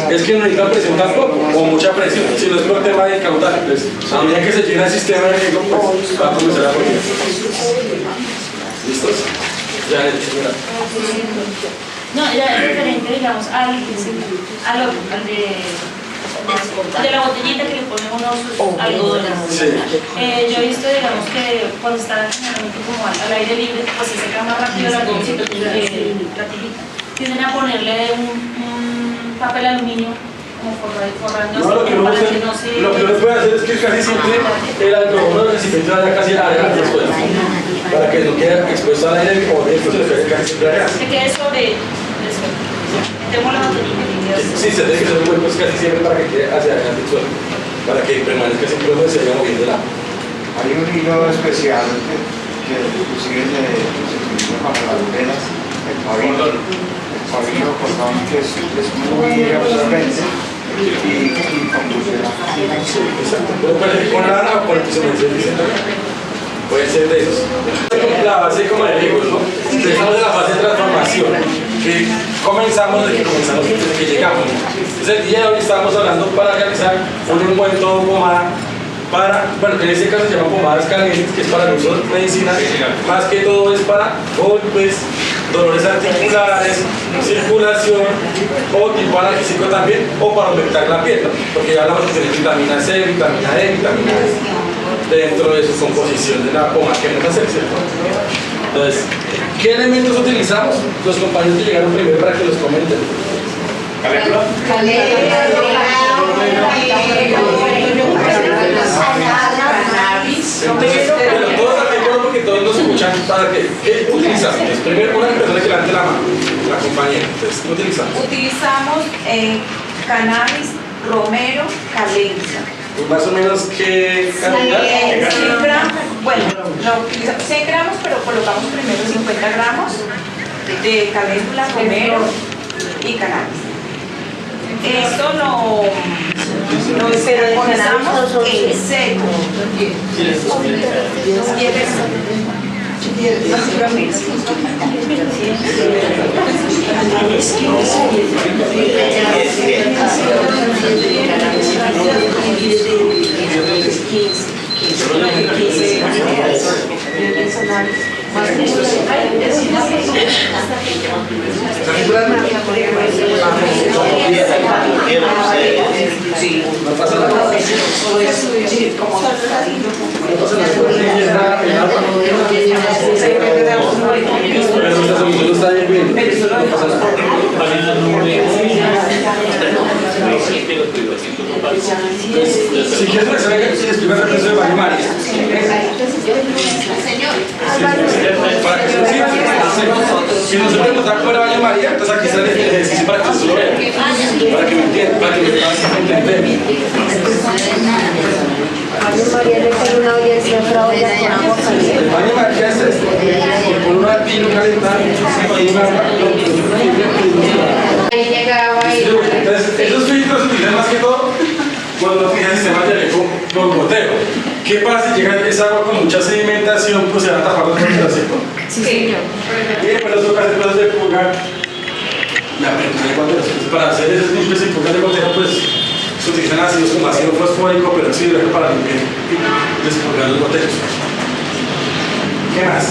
es que no necesita presión tampoco, o mucha presión, sino es por el tema del caudal. Pues, a medida que se llena el sistema de riego, pues va a comenzar a fluir. ¿Listos? Ya, señora. No, era referente, digamos, al de la botellita que le ponen unos algodones. Sí. Yo he visto, digamos, que cuando está generalmente como al aire libre, pues se seca más rápido el algodoncito que la tijita. Tienden a ponerle un papel aluminio como forrando No, para que no se... Lo que uno puede hacer es que casi siempre el algodón o el recipiente vaya casi a la después, para que no quede expuesto al aire o dentro se le pegue casi siempre allá. Que quede sobre eso. Metemos la botellita y quede así. Sí, se tiene que hacer huecos casi siempre para que quede hacia adelante el suelo, para que permanezca siempre donde se vaya moviendo el agua. Hay un hilo especial que inclusive se utiliza para las velas, el pabilo cordón, que es muy absorbente y conduce la... Exacto. Puede ser con lana o con el piso mensual. Puede ser de esos. La base como de riegos, ¿no? Empezamos de la fase de transformación, que comenzamos desde que llegamos. Entonces el día de hoy estamos hablando para realizar un ungüento pomada para, bueno, en este caso se llaman pomadas calientes, que es para el uso medicinal, más que todo es para golpes, dolores articulares, circulación, o tipo analgésico también, o para aumentar la piel, ¿no? Porque ya hablamos de tener vitamina C, vitamina E, vitamina D dentro de su composición de la pomada que vamos a hacer, ¿cierto? Entonces, ¿qué elementos utilizamos? Los compañeros que llegaron primero para que los comenten. ¿Caléndula? Bueno, todos al tiempo porque todos nos escuchan para que ¿qué utilizamos? Entonces, primero una persona que levante la mano, la compañera. Entonces, ¿qué utilizamos? Utilizamos cannabis, romero, calenza. Más o menos qué cantidad. 100 gramos, bueno, no utilizamos 100 gramos, pero colocamos primero 50 gramos de caléndula, romero y cannabis. Esto lo esterilizamos en seco. No pasa nada. Si quieres regresar aquí, si explicar el proceso de baño María. Para que si no se puede mostrar fuera de baño María, entonces aquí está el ejercicio para que ustedes lo vean. Para que me entiendan, para que me entiendan. Baño María le pone una olla y otra olla con agua caliente. El baño María es esto. Con una pila calentada y una Ahí llegaba y... Entonces, esos filtros se utilizan más que todo cuando no tienes sistemas de riego con goteo. ¿Qué pasa si llega esa agua con mucha sedimentación? Pues se van a tapar los goteros, ¿cierto? Sí, señor. Y después los tocas después de purgar la apertura de goteros. Entonces, para hacer esos limpios y purgas de gotero, pues se utilizan ácidos como ácido fosfórico, pero sí para limpiar y despurgar los goteros. ¿Qué más?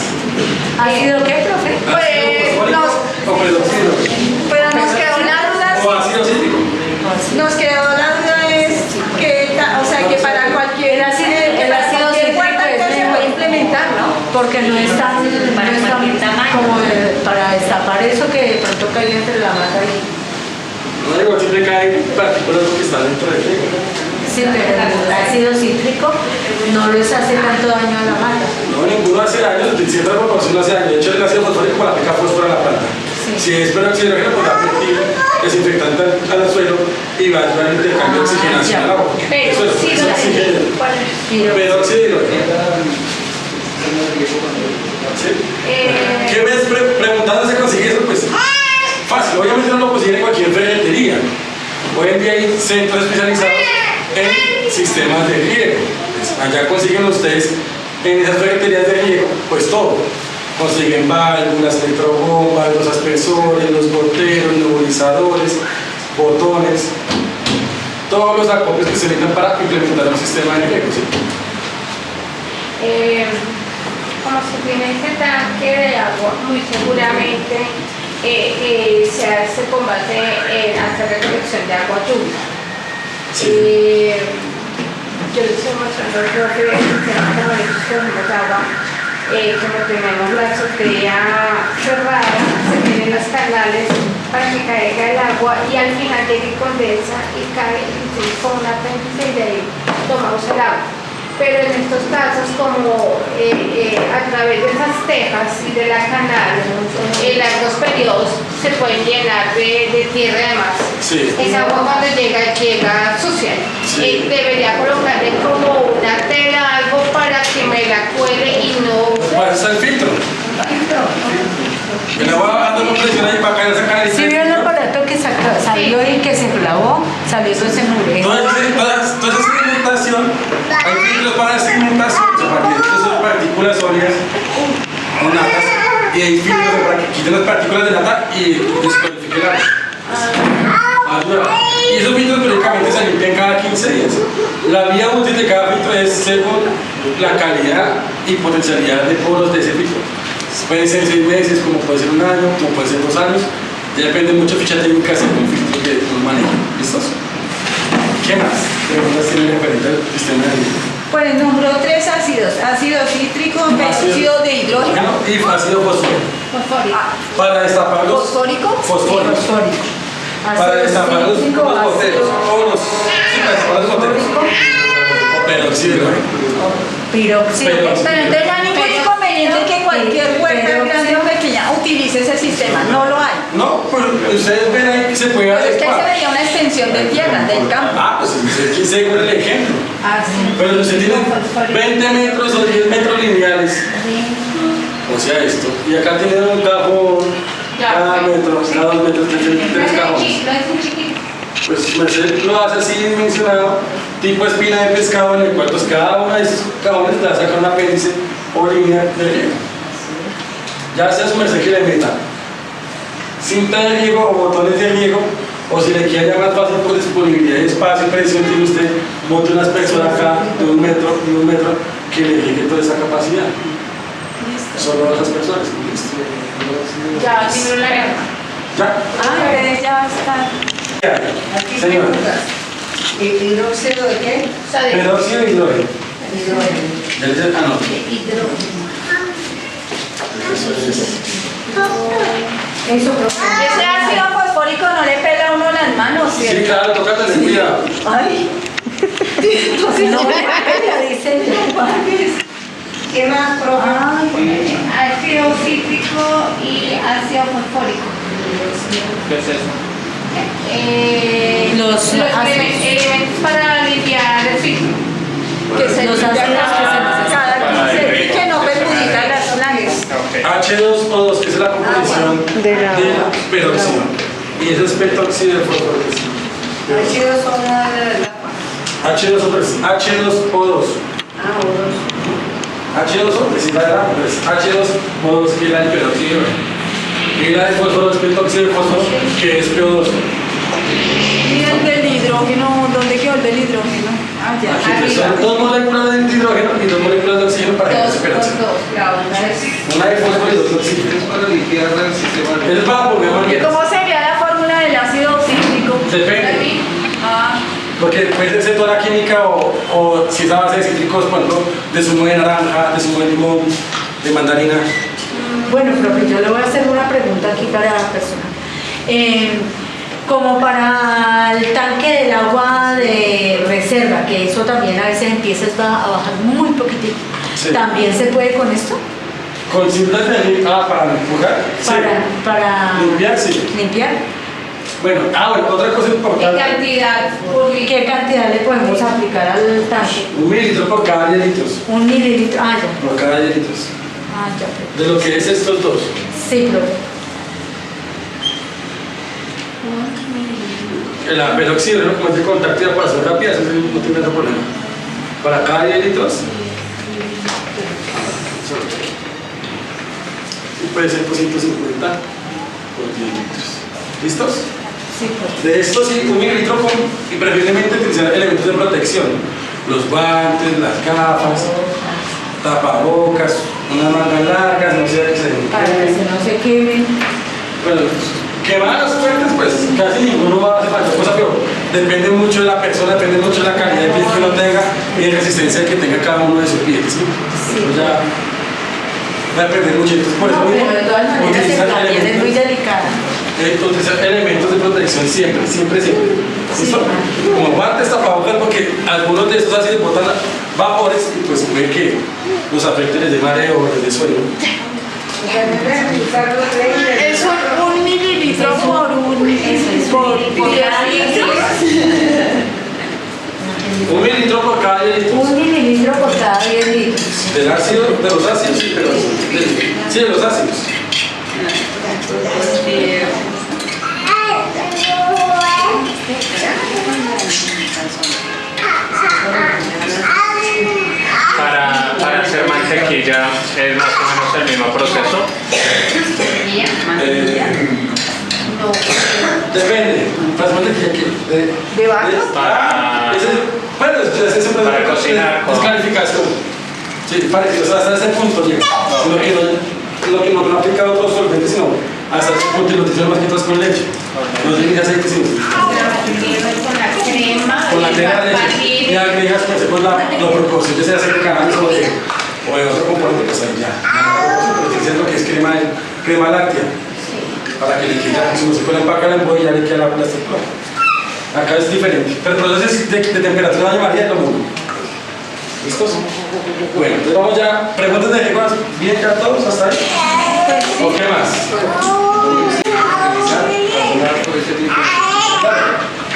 ¿Ácido qué, profe? O peróxido. Pero nos quedó la duda. O ácido cítrico. Nos quedó la duda es que, o sea, que para cualquier El ácido cítrico es mejor implementar, ¿no? Porque no es tan, como para destapar eso que de pronto cae entre la masa y... No digo, siempre caen partículas que están dentro del trigo. Sí, pero el ácido cítrico no les hace tanto daño a la mata. No, ninguno hace daño, en cierta proporción no hace daño. De hecho, el ácido fosfórico la aplica fósforo a la planta. Sí. Si es peróxido de hidrógeno, pues va a permitir desinfectante al suelo y va a ayudar al intercambio de oxigenación al agua. Eso es oxígeno. Peróxido de hidrógeno. ¿Sí? ¿Qué ves preguntando se consigue eso? Pues fácil, obviamente no lo consiguen en cualquier ferretería. Hoy en día hay centros especializados en sistemas de riego. Pues allá consiguen ustedes en esas ferreterías de riego, pues todo. Consiguen válvulas, electrobombas, los aspersores, los goteros, nebulizadores, botones, todos los acoples que se necesitan para implementar un sistema de riego. ¿Sí? Como se tiene este tanque de agua, muy seguramente se combate hacer recolección de agua lluvia. Sí. Yo les estoy mostrando el profe del sistema como le cogemos agua. Como tenemos la azotea cerrada, se tienen los canales para que caiga el agua y al final llegue y condensa y cae con un apéndice y de ahí tomamos el agua. Pero en estos casos, como a través de esas tejas y de la canal, en largos periodos se pueden llenar de tierra y demás. Sí. Esa agua cuando llega sucia. Sí. Debería colocarle como una tela, algo para que me la cuele y no... Para eso está el filtro. El agua dando presión ahí para caer esa canalización. ¿Sí vio el aparato que salió y que se clavó? Salió eso ese murero. Toda esa segmentación, hay filtros para la segmentación, son partículas sólidas o natas, y hay filtros para que quiten las partículas de nata y descodifiquen el agua. ayuda. Y esos filtros periódicamente se limpian cada 15 días. La vía útil de cada filtro es según la calidad y potencialidad de poros de ese filtro. Pueden ser 6 meses, como puede ser un año, como puede ser 2 años. Ya depende mucho de ficha técnica según el filtro que uno maneja. ¿Listos? ¿Qué más? Preguntas tienen referente al sistema de vida. Pues número 3, ácidos. Ácido cítrico, ácido de hidrógeno. Y ácido fosfórico. Fosfórico. Para destapar los ¿Fosfórico? fosfórico. Para destapar los goteros. O los. Sí, para destapar los goteros. O peróxido de hidrógeno. Piroxígeno. Pero entonces no hay ningún Pero- inconveniente que cualquier puerta grande o pequeña utilice ese sistema. No lo hay. No, pues ustedes ven ahí que se puede Pero es que se adecuar. veía una extensión de tierra, del campo. Ah, pues aquí según el ejemplo. Ah, sí. Pero si usted tiene 20 metros o 10 metros lineales, o sea esto, y acá tiene un cajón, cada metro, cada 2 metros tiene 3 cajones. No es un chiquito. Pues Mercedes lo hace así mencionado, tipo espina de pescado, en el cual pues cada uno de esos cajones le va a sacar un apéndice o línea de riego. Ya sea su merced que le meta cinta de riego o botones de riego, o si le queda ya más fácil por disponibilidad de espacio y presión, tiene usted monte unas personas acá de 1 metro y 1 metro que le riegue toda esa capacidad. Solo a esas personas. Listo. Ya, libro la gama. Ya. Entonces ya está. Aquí Señora. preguntas. ¿Hidróxido de qué? Peróxido de hidrógeno. Hidrógeno. Ya dice, ah, no. Eso, profe. Ese ácido fosfórico no le pega a uno las manos, Sí, ¿cierto? claro, toca tener cuidado. Ay. Entonces no me dicen. ¿Qué más, profe? Ácido cítrico y ácido fosfórico. ¿Qué es eso? Los Elementos para limpiar el filtro. Que se Los limpia ácidos que se cada 15 días y que no perjudica las plantas. H2O2, que es la composición del peróxido. Y eso es peróxido de fósforo. Ácidos son una de las H2O2. H2O, es la de la H2O2, que es la del peróxido. Y la del fósforo es peróxido de fósforo, que es PO2. Y el del hidrógeno, ¿dónde quedó el del hidrógeno? Ah, ya. Aquí pues, son 2 moléculas de hidrógeno y 2 moléculas de oxígeno para que no se peróxido. Una de fósforo y 2 de oxígeno. Es para limpiar el sistema. Es para volver a ¿Y cómo sería la fórmula del ácido cítrico? Depende. Ah, Porque puede ser toda la química o si es a base de cítricos, por ejemplo, de zumo de naranja, de zumo de limón, de mandarina. Bueno, profe, yo le voy a hacer una pregunta aquí para la persona. Como para el tanque del agua de reserva, que eso también a veces empieza a bajar muy poquitito, Sí. ¿también se puede con esto? Con cintas de para empujar. Sí. Para Limpiar, sí. limpiar. Bueno, otra cosa ¿Qué importante. cantidad por litro? ¿Qué cantidad le podemos aplicar al tanque? 1 mililitro por cada 10 litros. 1 mililitro. Ah, ya. Por cada 10 litros. Ah, ya. Profe. De lo que es estos dos. Sí, profe. El peróxido, ¿no? Como es de contacto y evaporación rápida, eso no tiene otro problema. Para cada 10 litros. Y puede ser por 150 por 10 litros. ¿Listos? Sí, profe. De estos sí, 1 mililitro y preferiblemente utilizar elementos de protección. Los guantes, las gafas, tapabocas, unas mangas largas, no sé qué se Para que se no se queme. Bueno, quemadas fuertes, pues casi ninguno va a hacer falta cosa, pero depende mucho de la persona, depende mucho de la calidad de piel que uno tenga y de resistencia que tenga cada uno de sus pies. ¿Sí? Eso ya va a depender mucho. Entonces, por eso No, mismo, pero de todas maneras utilizar la piel es muy elementos, delicada. utilizar elementos de protección siempre, siempre, siempre. ¿Listo? Como guantes, tapabocas, porque algunos de estos ácidos botan vapores y pues puede que los afecte, les dé mareo o les dé sueño. es 1 mililitro por 10 litros. 1 mililitro por cada 10 litros. 1 mililitro por cada 10 litros. Del ácido, de los ácidos, sí, pero sí, de los ácidos. Para hacer mantequilla es más o menos el mismo proceso. No. Depende. ¿De barro? Para cocinar. Descalificación. Sí, parecido. O sea, hasta ese punto llega. Lo que no aplica a otros solventes, sino hasta ese punto y lo utilizan más que todas con leche. No tienen que aceite, sino. Con la crema. Con la crema de leche. Y agregas, pues, la proporción de ese aceite de cannabis o de otro componente, pues ahí ya. Utilizan lo que es crema láctea. Para que le quede, si no se puede empacar la embolla, ya le queda la estructura. Acá es diferente, pero el proceso es de temperatura de María es lo mismo. ¿Listos? Bueno, entonces vamos ya. Preguntas de riego, ¿bien ya todos hasta ahí? ¿O qué más?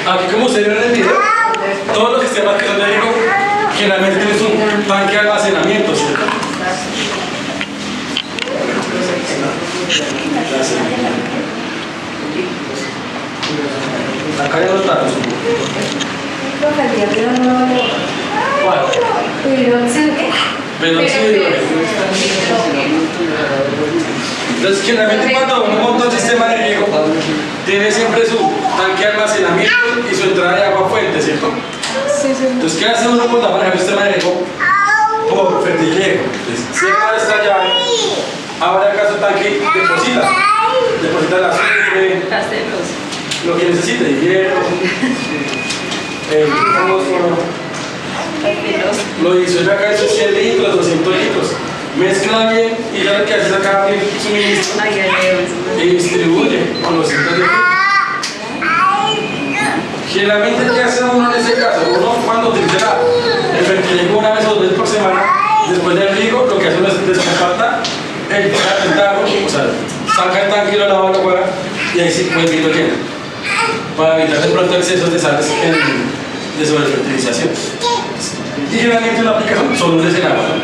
Aquí, como ustedes ven en el video, todos los sistemas que son de riego generalmente tienen un tanque de almacenamiento, ¿cierto? Acá ya los datos. ¿Cuál? Entonces, generalmente cuando uno monta un sistema de riego, tiene siempre su tanque de almacenamiento y su entrada de agua fuente, ¿cierto? Entonces, ¿qué hace uno cuando maneja un sistema de riego? Por fertiliego. Entonces, cierra esta llave, abre acá su tanque, deposita el azufre, lo que necesite, hierro, el fósforo, lo disuelve acá en sus 100 litros, 200 litros, mezcla bien y ya lo que hace es sacar el suministro y distribuye con los cientos de litros. Generalmente, ¿qué hace uno en ese caso? Uno cuando utiliza el fertiliego una vez o 2 veces por semana, después del riego, lo que hace uno es descompacta el tarro, o sea, saca el tanque y lo lava, lo juega y ahí sí puede lo llena, para evitar de pronto excesos de sales de sobrefertilización. Y generalmente una aplicación solubles en agua, ¿no?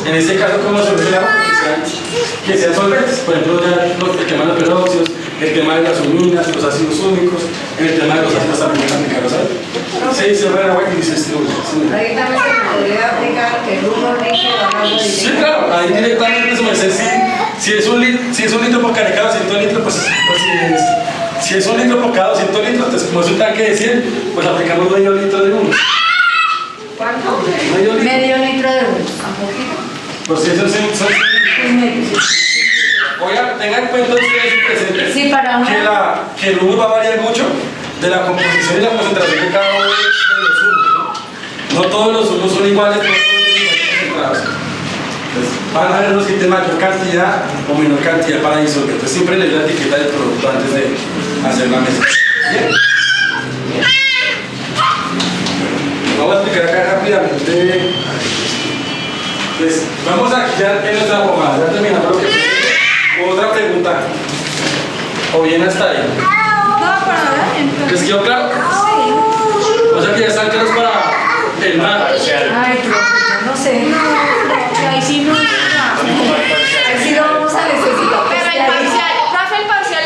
En este caso, como solubles en agua, que sean solventes, por ejemplo, el tema de los peróxidos, el tema de las huminas, los ácidos úmicos, en el tema de los ácidos también aplicados, ¿sabes? Se disuelve en agua y se distribuye. Ahí también se podría aplicar que el humo líquido a agua directa. Sí, claro, ahí directamente se me dice, si es un litro por cada 200 litros, pues si es un litro por cada 200 litros, entonces como es un tanque de 100, pues aplicamos medio litro de humo. ¿Cuánto? Medio litro de humo. Pues si esos son oigan, tengan en cuenta ustedes presentes Sí, para una... que el humo va a variar mucho de la composición y la concentración de cada uno de los humos, ¿no? No todos los humos son iguales, no todos tienen iguales concentrados. Entonces, van a haber unos que tienen mayor cantidad o menor cantidad para disolver. Entonces siempre leer la etiqueta del producto antes de hacer la mezcla. ¿Bien? Vamos a explicar acá rápidamente. Pues vamos a quitar en nuestra pomada. Ya terminamos lo que fue. Otra pregunta. ¿O bien hasta ahí? No, para nada. ¿Les quedó claro?